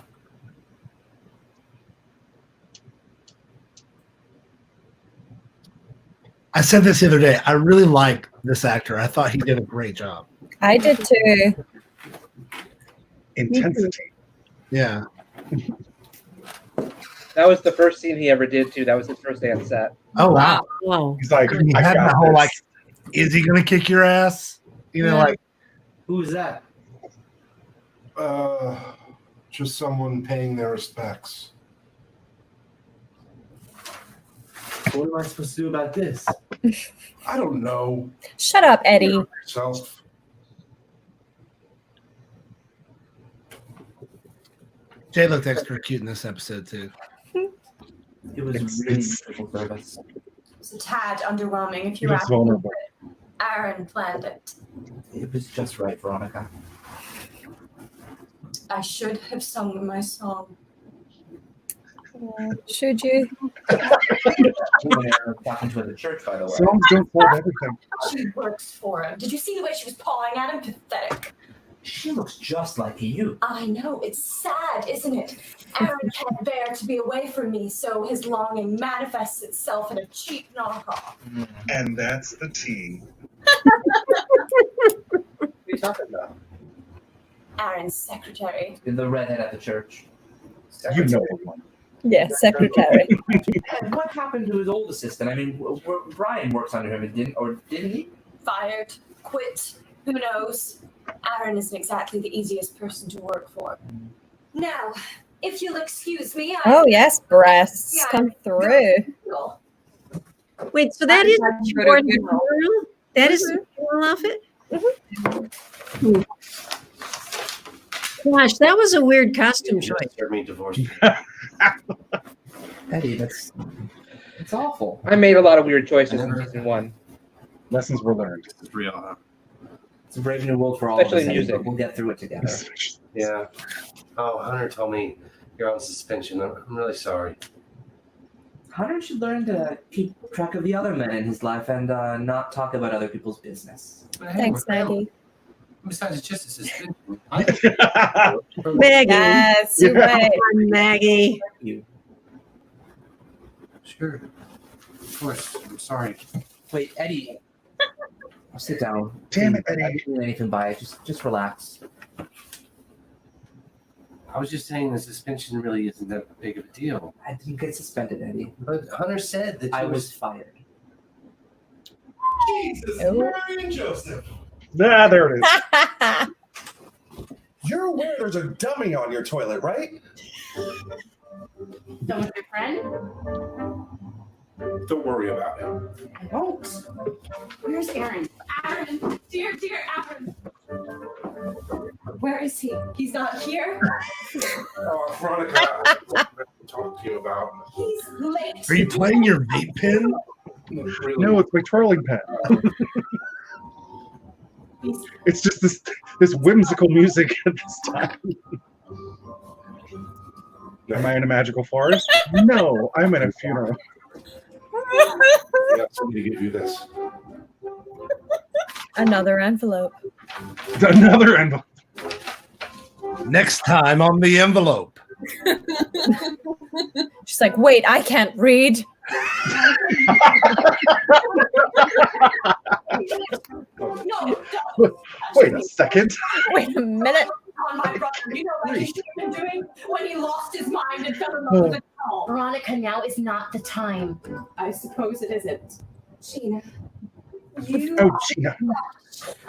I said this the other day. I really like this actor. I thought he did a great job. I did too. Intensity. Yeah. That was the first scene he ever did too. That was his first day on set. Oh wow. Wow. He's like, He I had got that whole this. like, is he gonna kick your ass? You know, Yeah. like Who's that? Just someone paying their respects. What am I supposed to do about this? I don't know. Shut up, Eddie. Yourself. Jay looked extra cute in this episode too. It was really beautiful service. It's a tad underwhelming if you It's ask me. vulnerable. Aaron planned it. It was just right, Veronica. I should have sung my song. Should you? We're talking to the church, by the way. Songs don't solve everything. She works for him. Did you see the way she was pawing at him? Pathetic. She looks just like you. I know. It's sad, isn't it? Aaron can't bear to be away from me, so his longing manifests itself in a cheap knockoff. And that's the tea. What are you talking about? Aaron's secretary. The redhead at the church. You know one. Yeah, secretary. And what happened to his old assistant? I mean, Brian works under him, didn't he? Fired. Quit. Who knows? Aaron isn't exactly the easiest person to work for. Now, if you'll excuse me, Oh yes, breasts come through. Wait, so that is Jordan Funeral? That is the funeral outfit? Hmm. Gosh, that was a weird costume choice. Me divorced. Eddie, it's awful. I made a lot of weird choices in season 1. Lessons were learned. It's real, huh? It's a brave new world for all Especially of us. Eddie, music. but we'll get through it together. Yeah. Oh, Hunter told me you're on suspension. I'm really sorry. Hunter should learn to keep track of the other men in his life and not talk about other people's business. Thanks, Maggie. Besides, it's just a suspension. Maggie. Yes, you're right. Come on, Maggie. You. Sure. Of course. I'm sorry. Wait, Eddie. Sit down. Damn it, I Eddie. didn't mean anything by it. Just relax. I was just saying the suspension really isn't that big of a deal. I didn't get suspended, Eddie. But Hunter said that I you was fired. Jesus, Oh. Mary and Joseph. Ah, there it is. You're aware there's a dummy on your toilet, right? Done with your friend? Don't worry about it. I won't. Where's Aaron? Aaron! Dear Aaron! Where is he? He's not here? Oh, Veronica, I want to talk to you about. He's late. Are you playing your vape pen? Really? No, it's my twirling pen. It's just this whimsical music at this time. Am I in a magical forest? No, I'm in a funeral. Yeah, somebody to give you this. Another envelope. Another envelope. Next time on the envelope. She's like, wait, I can't read. No, Wait a second. Wait a minute. on my brother. You know what he should have been doing when he lost his mind and fell in love with a doll. Veronica, now is not the time. I suppose it isn't. Gina, you Oh, are Gina.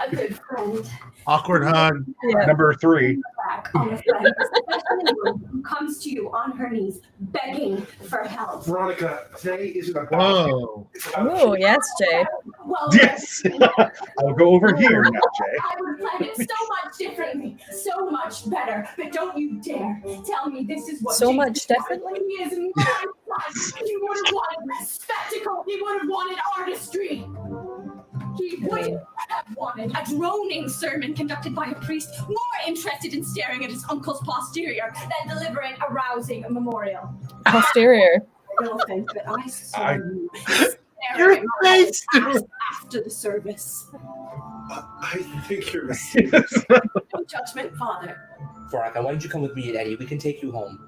a good friend. Awkward hug. Yeah. Number 3. Back on the friend, especially one who comes to you on her knees begging for help. Veronica, today isn't about Whoa. Oh, yes, Jay. Well, Yes. I'll go over here now, Jay. I would plan it so much differently, so much better. But don't you dare tell me this is what So James much differently? He is my son. He would have wanted spectacle. He would have wanted artistry. He would have wanted a droning sermon conducted by a priest more interested in staring at his uncle's posterior than delivering a rousing memorial. Posterior. No offense, but I saw you Your staring at my face. ass after the service. I think you're mistaken. No judgment, Father. Veronica, why don't you come with me and Eddie? We can take you home.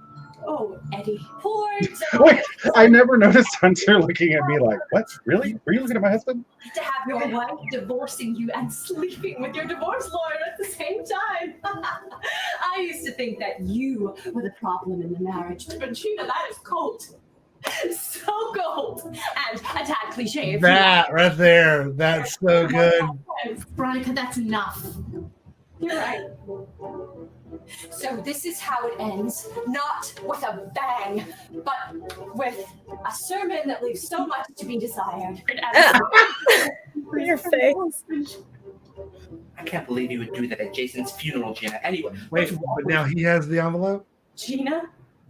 Oh, Eddie, poor Wait, I never noticed Hunter looking at me like, what? Really? Were you looking at my husband? to have your wife divorcing you and sleeping with your divorce lawyer at the same time. I used to think that you were the problem in the marriage, but Gina, that is cold. So cold. And a tad cliche. If That right there. That's so good. Veronica, that's enough. You're right. So this is how it ends. Not with a bang, but with a sermon that leaves so much to be desired. Your face. I can't believe you would do that at Jason's funeral, Gina. Anyway, Wait, but now he has the envelope? Gina?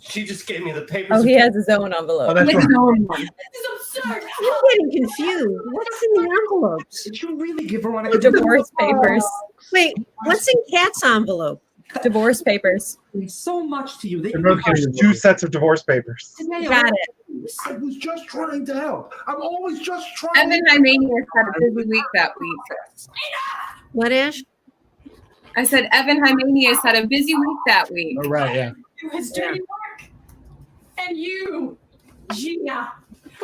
She just gave me the papers. Oh, he has his own envelope. Oh, that's right. This is absurd. I'm getting confused. What's in the envelopes? Did you really give her one of The divorce papers. Wait, what's in Kat's envelope? Divorce papers. Means so much to you. That They're both There's getting 2 sets of divorce papers. Got it. I was just trying to help. I'm always just trying. Evan Hymenius had a busy week that week. What, Ash? I said Evan Hymenius had a busy week that week. Oh, right, yeah. Do his dirty work. And you, Gina.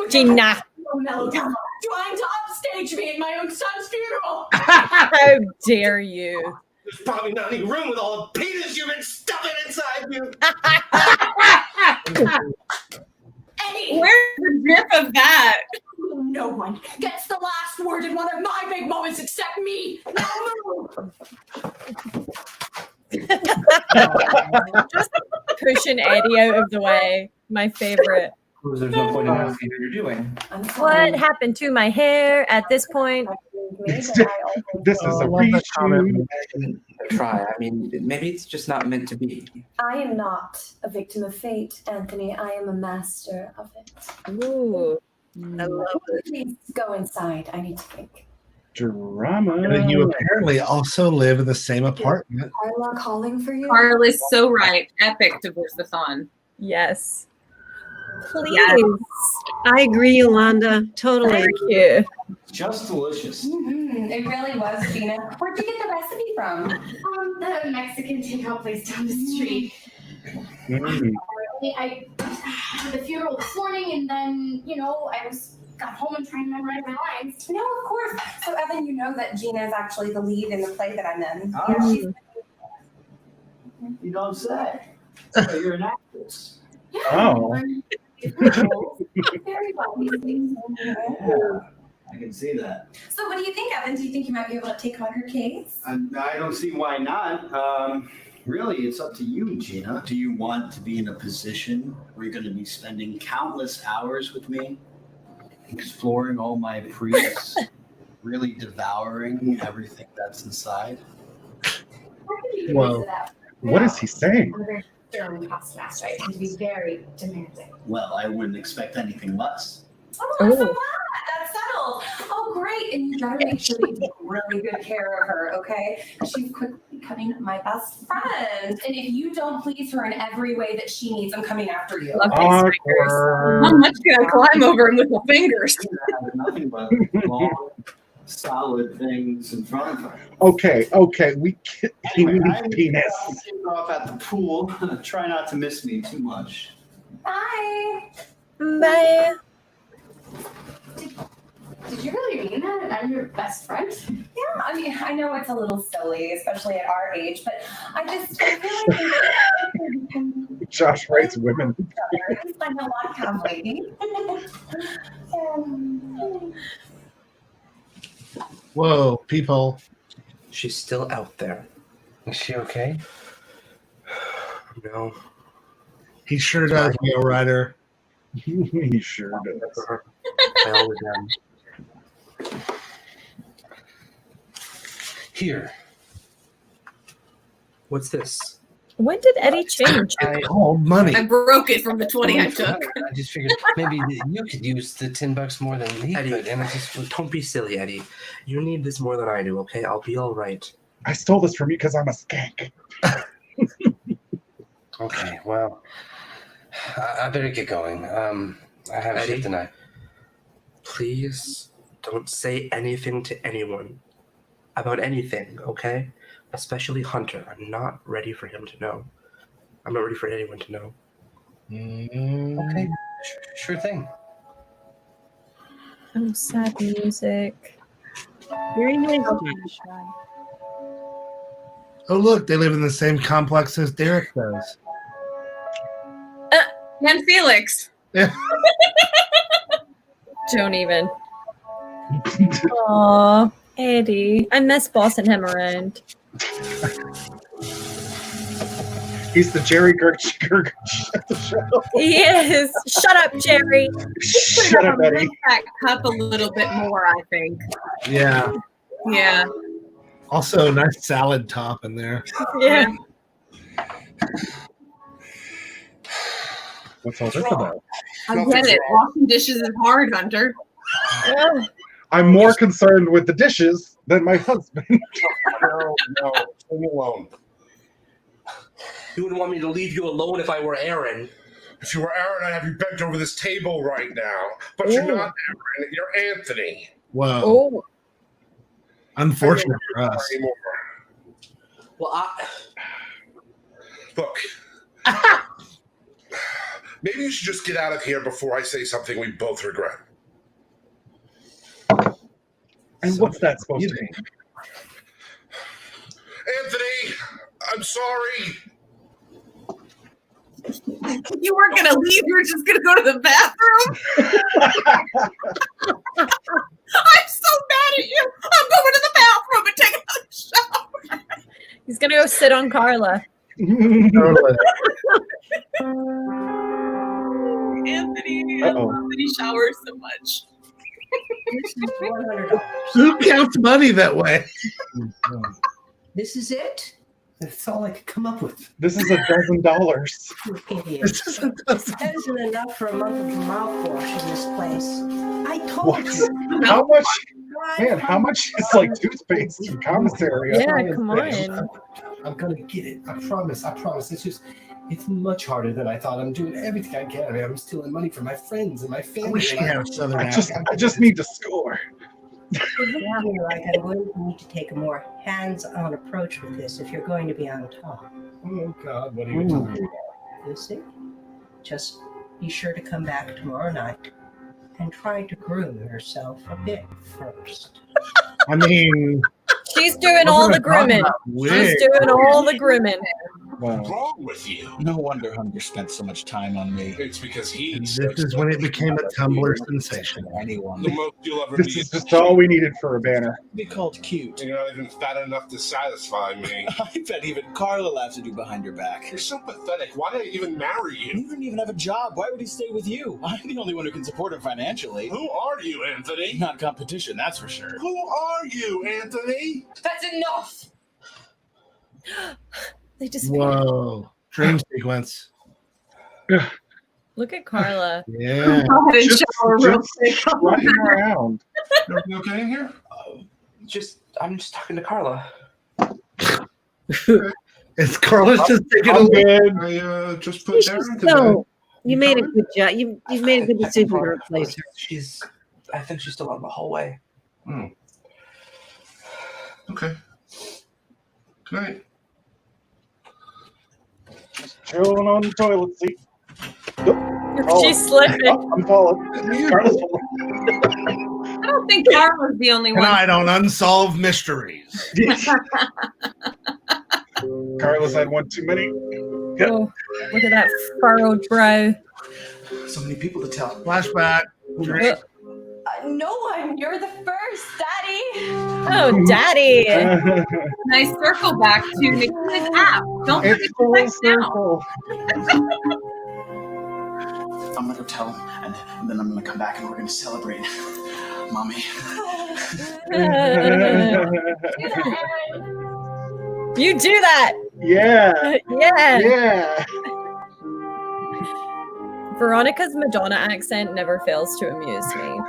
Gina. Melodrama, trying to upstage me in my own son's funeral. How dare you? There's probably not any room with all the penis you've been stuffing inside you. Eddie, Where's the grip of that? no one gets the last word in one of my big moments except me. Now move. Just pushing Eddie out of the way. My favorite. There's no point in asking what you're doing. What happened to my hair at this point? This is a reshoot. Try. I mean, maybe it's just not meant to be. I am not a victim of fate, Anthony. I am a master of it. Ooh. I love it. Please go inside. I need to think. Drama. And then you apparently also live in the same apartment. Carla calling for you? Carl is so right. Epic divorce-a-thon. Yes. Please. Yes. I agree, Yolanda. Totally. Thank you. Just delicious. It really was, Gina. Where'd you get the recipe from? The Mexican takeout place down the street. I had the funeral this morning, and then, I got home and trying to memorize my lines. No, of course. So, Evan, you know that Gina is actually the lead in the play that I'm in. Oh. Yeah, she's You don't say. So you're an actress. Oh. very well these days. Yeah, I can see that. So, what do you think, Evan? Do you think you might be able to take on her case? I don't see why not. Really, it's up to you, Gina. Do you want to be in a position where you're going to be spending countless hours with me, exploring all my priests, really devouring everything that's inside? Whoa. What is he saying? I'm a very stern taskmaster. I tend to be very demanding. Well, I wouldn't expect anything less. Oh, I'm so glad. That's settled. Oh, great. And you gotta make sure that you take really good care of her, okay? She's quickly becoming my best friend. And if you don't please her in every way that she needs, I'm coming after you. Love these fingers. How much can I climb over him with my fingers? Nothing but long, solid things in front of her. Okay. We can't. Anyway, Penis. I'll take off at the pool. Try not to miss me too much. Bye. Bye. Did you really mean that? I'm your best friend? Yeah, I mean, I know it's a little silly, especially at our age, but I feel like Josh writes women. I know I have waiting. Whoa, people. She's still out there. Is she okay? No. He sure does, Wheel Rider. He sure does. I always am. Here. What's this? When did Eddie change? It's called money. I broke it from the 20 I took. I just figured maybe you could use the $10 more than he Eddie, could. And I just don't be silly, Eddie. You need this more than I do, okay? I'll be all right. I stole this from you because I'm a skank. Okay, well, I better get going. I have a Eddie? shift tonight. Please don't say anything to anyone about anything, okay? Especially Hunter. I'm not ready for him to know. I'm not ready for anyone to know. Okay, sure thing. Oh, sad music. Very nice. Oh, look, they live in the same complex as Derek does. And Felix. Yeah. Don't even. Aw, Eddie. I miss bossing him around. He's the Jerry Gertch at the show. Yes. Shut up, Jerry. Shut up, Eddie. Lift that cup a little bit more, I think. Yeah. Yeah. Also, nice salad top in there. Yeah. What's all this about? I get it. Washing dishes is hard, Hunter. I'm more concerned with the dishes than my husband. No, leave me alone. You wouldn't want me to leave you alone if I were Aaron. If you were Aaron, I'd have you bent over this table right now. But you're not Aaron, you're Anthony. Whoa. Oh. Unfortunate for us. Well, Look. Maybe you should just get out of here before I say something we both regret. And what's that supposed to mean? Anthony, I'm sorry. You weren't going to leave. You were just going to go to the bathroom. I'm so mad at you. I'm going to the bathroom and taking another shower. He's going to go sit on Carla. Anthony, I love that he showers so much. Who counts money that way? This is it? That's all I could come up with. This is $12. You idiot. This is That isn't enough for a month of mouthwash in this place. I told What? you. How much? Man, how much is like toothpaste and commissary? Yeah, come on. I'm gonna get it. I promise. It's much harder than I thought. I'm doing everything I can. I mean, I'm stealing money from my friends and my family. I wish he had a southern I accent. just need to score. You're looking at me like I'm going to need to take a more hands-on approach with this if you're going to be on top. Oh, God, what are you talking about? Lucy, just be sure to come back tomorrow night and try to groom yourself a bit first. I mean, She's doing all the grooming. She's doing all the grooming. What's wrong with you? No wonder Hunter spent so much time on me. It's because this is when it became a Tumblr sensation. Anyone. The most you'll ever This be. is just all we needed for a banner. Be called cute. You're not even fat enough to satisfy me. I bet even Carla laughs at you behind your back. You're so pathetic. Why did I even marry you? You don't even have a job. Why would he stay with you? I'm the only one who can support him financially. Who are you, Anthony? Not competition, that's for sure. Who are you, Anthony? That's enough. They just Whoa. Dream sequence. look at Carla. Yeah. Go ahead and shower real quick. Running around. You okay in here? I'm just talking to Carla. It's Carlos just taking a good. I just put Darren to No, you made a good job. You've made a good decision to replace her. I think she's still out in the hallway. bed. Okay. Good night. Chilling on the toilet seat. She's slipping. I'm falling. Carla's I don't think Carla's the only And one. I don't unsolve mysteries. Carla's had one too many. Oh, look at that furrowed brow. So many people to tell. Flashback. No one. You're the first, Daddy. Oh, Daddy. Nice circle back to Nakia's app. Don't forget It's to full text now. circle. I'm gonna go tell him, and then I'm gonna come back and we're gonna celebrate. Mommy. You do that. Yeah. Yeah. Yeah. Veronica's Madonna accent never fails to amuse me.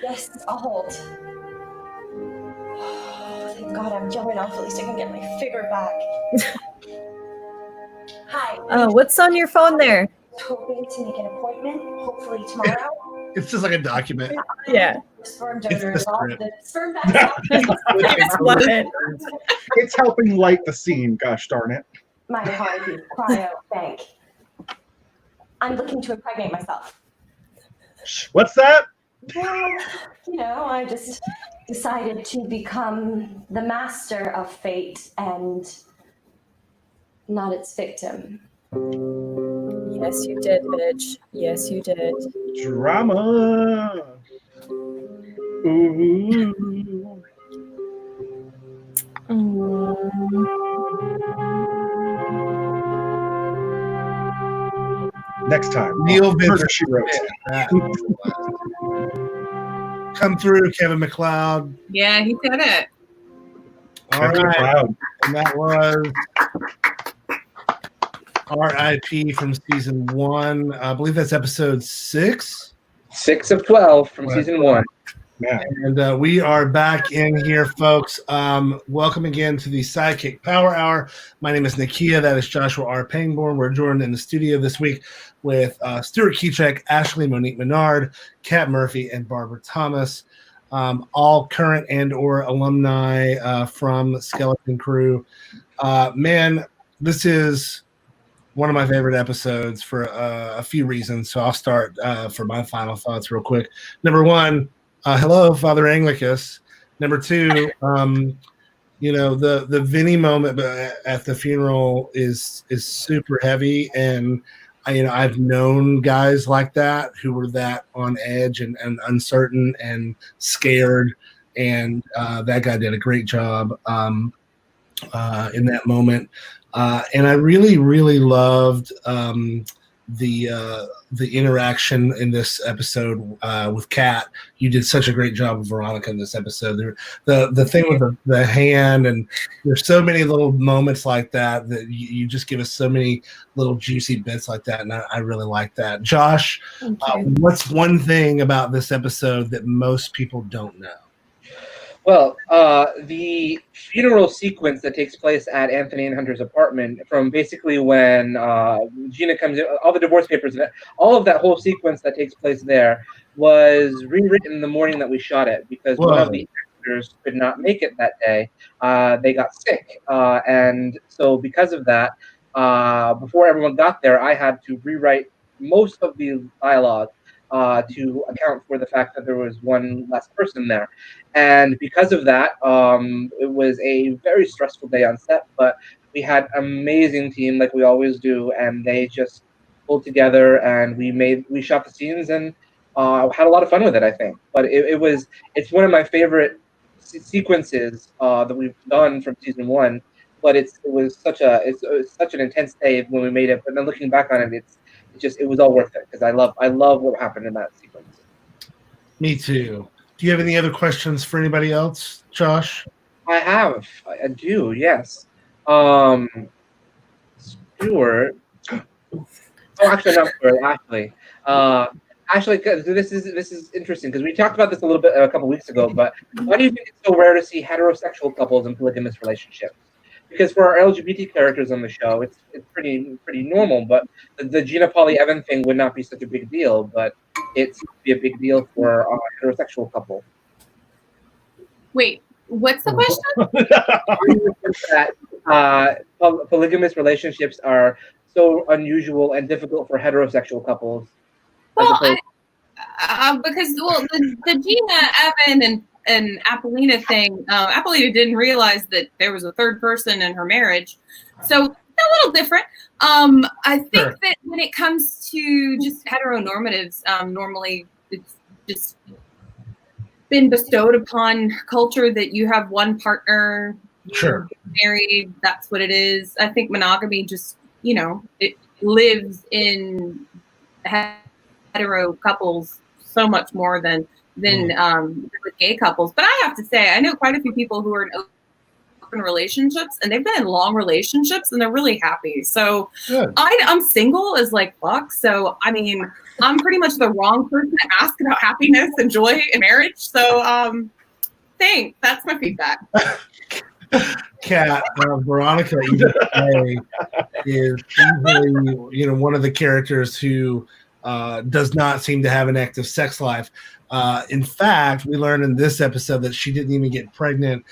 Yes, I'll hold. Thank God I'm young enough. At least I can get my figure back. Hi. Oh, what's on your phone there? Hoping to make an appointment, hopefully tomorrow. It's just like a document. Yeah. Sperm It's donor the is all script. the sperm bank. It's love it. It's helping light the scene, gosh darn it. My apologies. Cryo bank. I'm looking to impregnate myself. What's that? Well, I just decided to become the master of fate and not its victim. Yes, you did, bitch. Yes, you did. Drama. Ooh. Next time. Neil Murder, Vincent. She Wrote. Come through, Kevin McLeod. Yeah, he said it. All Kevin right. McLeod. And that was R.I.P. from season 1. I believe that's episode 6. 6 of 12 from season 1. Yeah. And we are back in here, folks. Welcome again to the SideKick Power Hour. My name is Nakia. That is Joshua R. Pangborn. We're joined in the studio this week with Stuart Kiczek, Ashley Monique Menard, Kat Murphy, and Barbara Thomas. All current and or alumni from Skeleton Crew. Man, this is one of my favorite episodes for a few reasons. So I'll start for my final thoughts real quick. Number one, hello, Father Anglicus. Number two, the Vinny moment at the funeral is super heavy, and I've known guys like that who were that on edge and uncertain and scared, and that guy did a great job in that moment. And I really, really loved the interaction in this episode with Kat. You did such a great job with Veronica in this episode. The thing with the hand, and there's so many little moments like that you just give us so many little juicy bits like that, and I really like that. Josh, what's one thing about this episode that most people don't know? Well, the funeral sequence that takes place at Anthony and Hunter's apartment, from basically when Gina comes in, all the divorce papers, all of that whole sequence that takes place there was rewritten the morning that we shot it, because one of the actors could not make it that day. They got sick. And so because of that, before everyone got there, I had to rewrite most of the dialogue to account for the fact that there was one less person there. And because of that, it was a very stressful day on set, but we had an amazing team like we always do, and they just pulled together, and we shot the scenes and had a lot of fun with it, I think. But it's one of my favorite sequences that we've done from season 1. But it was such an intense day when we made it. But then looking back on it, it was all worth it, because I love what happened in that sequence. Me too. Do you have any other questions for anybody else, Josh? I do, yes. Stuart. Oh, actually, not Stuart. Ashley. Ashley, this is interesting, because we talked about this a little bit a couple weeks ago. But why do you think it's so rare to see heterosexual couples in polygamous relationships? Because for our LGBT characters on the show, it's pretty normal. But the Gina Polly Evan thing would not be such a big deal, but it's be a big deal for a heterosexual couple. Wait, what's the question? That polygamous relationships are so unusual and difficult for heterosexual couples. Well, because the Gina, Evan, and Apollina thing, Apollina didn't realize that there was a third person in her marriage, so a little different. I think that when it comes to just heteronormatives, normally it's just been bestowed upon culture that you have one partner, sure, married, that's what it is. I think monogamy just, it lives in hetero couples so much more than with gay couples. But I have to say, I know quite a few people who are in open relationships, and they've been in long relationships, and they're really happy. So I'm single as fuck. So I mean, I'm pretty much the wrong person to ask about happiness and joy in marriage. So thanks. That's my feedback. Kat, Veronica is usually, one of the characters who does not seem to have an active sex life. In fact, we learned in this episode that she didn't even get pregnant,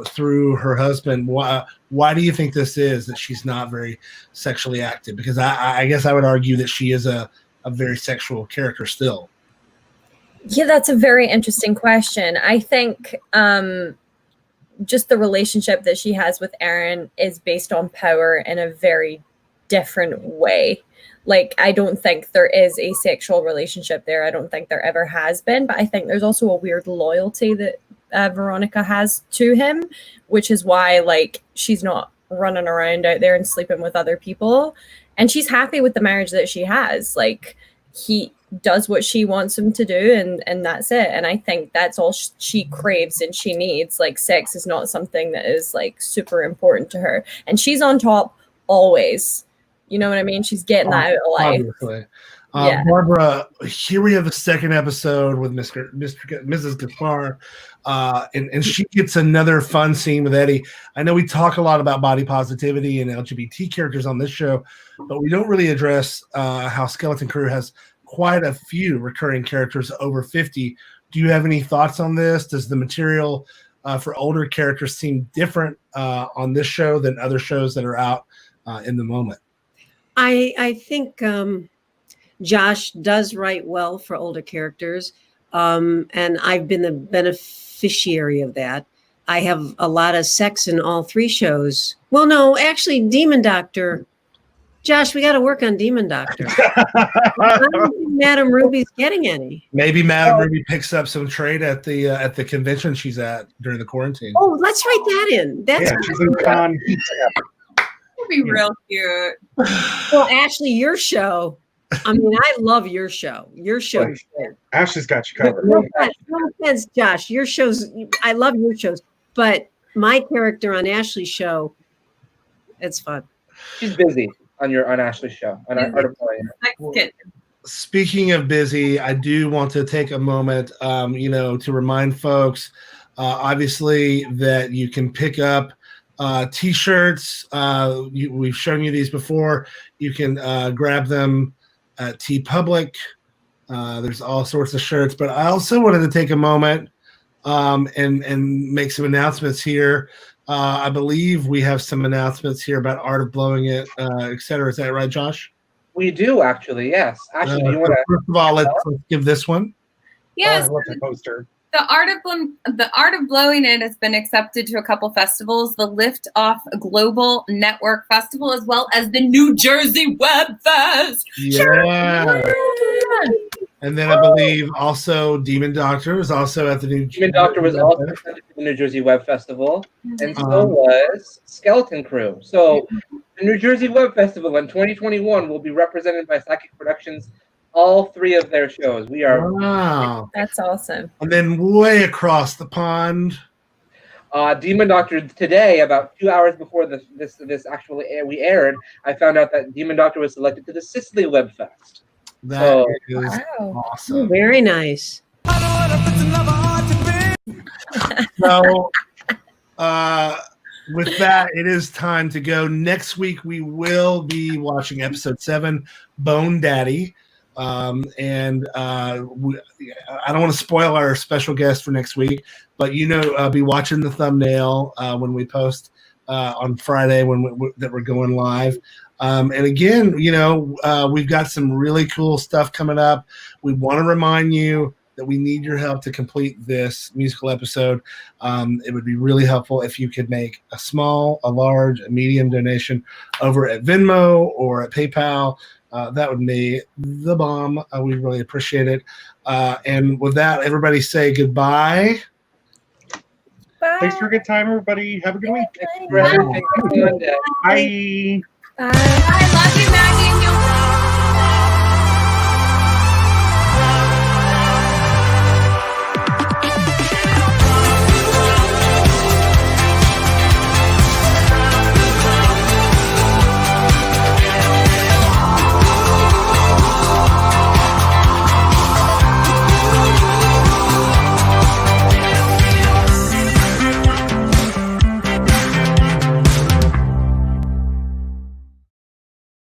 through her husband. Why do you think this is, that she's not very sexually active? Because I guess I would argue that she is a very sexual character still. Yeah, that's a very interesting question. I think just the relationship that she has with Aaron is based on power in a very different way. Like, I don't think there is a sexual relationship there. I don't think there ever has been. But I think there's also a weird loyalty that Veronica has to him, which is why, like, she's not running around out there and sleeping with other people. And she's happy with the marriage that she has. Like, he does what she wants him to do, and that's it. And I think that's all she craves and she needs. Like, sex is not something that is, like, super important to her. And she's on top always. You know what I mean? She's getting that out of life. Obviously. Yeah. Barbara, here we have the second episode with Mrs. Gaspar, and she gets another fun scene with Eddie. I know we talk a lot about body positivity and LGBT characters on this show, but we don't really address how Skeleton Crew has quite a few recurring characters over 50. Do you have any thoughts on this? Does the material for older characters seem different on this show than other shows that are out in the moment? I think Josh does write well for older characters, and I've been the beneficiary of that. I have a lot of sex in all three shows. Well, no, actually, Demon Doctor. Josh, we got to work on Demon Doctor. I don't think Madame Ruby's getting any. Maybe Madame Ruby picks up some trade at the convention she's at during the quarantine. Oh, let's write that in. That's she's in con. That'd be real cute. Well, Ashley, your show. I mean, I love your show. Your show. Ashley's got you covered. No offense, Josh. Your shows. I love your shows, but my character on Ashley's show, it's fun. She's busy on Ashley's show. On Art of Playing. Speaking of busy, I do want to take a moment, to remind folks, obviously, that you can pick up T-shirts. We've shown you these before. You can grab them at TeePublic. There's all sorts of shirts, but I also wanted to take a moment and make some announcements here. I believe we have some announcements here about Art of Blowing It, et cetera. Is that right, Josh? We do, actually, yes. Actually, do you want to? First of all, let's give this one. Yes. I love the poster. The Art of Blowing It has been accepted to a couple festivals, the Lift Off Global Network Festival, as well as the New Jersey Web Fest. Yeah. And then I believe also Demon Doctor was also at the Demon Doctor was also accepted to the New Jersey Web Festival, and so was Skeleton Crew. So the New Jersey Web Festival in 2021 will be represented by SideKick Productions. All three of their shows. We are wow. That's awesome. And then way across the pond, Demon Doctor today, about 2 hours before this actually we aired, I found out that Demon Doctor was selected to the Sicily Web Fest. That is awesome. Very nice. So, with that, it is time to go. Next week, we will be watching episode 7, Bone Daddy. I don't want to spoil our special guest for next week, but be watching the thumbnail when we post on Friday that we're going live. And again, we've got some really cool stuff coming up. We want to remind you that we need your help to complete this musical episode. It would be really helpful if you could make a small, a large, a medium donation over at Venmo or at PayPal. That would be the bomb. We really appreciate it. And with that, everybody say goodbye. Bye. Thanks for a good time, everybody. Have a good week. Bye. Bye. Bye.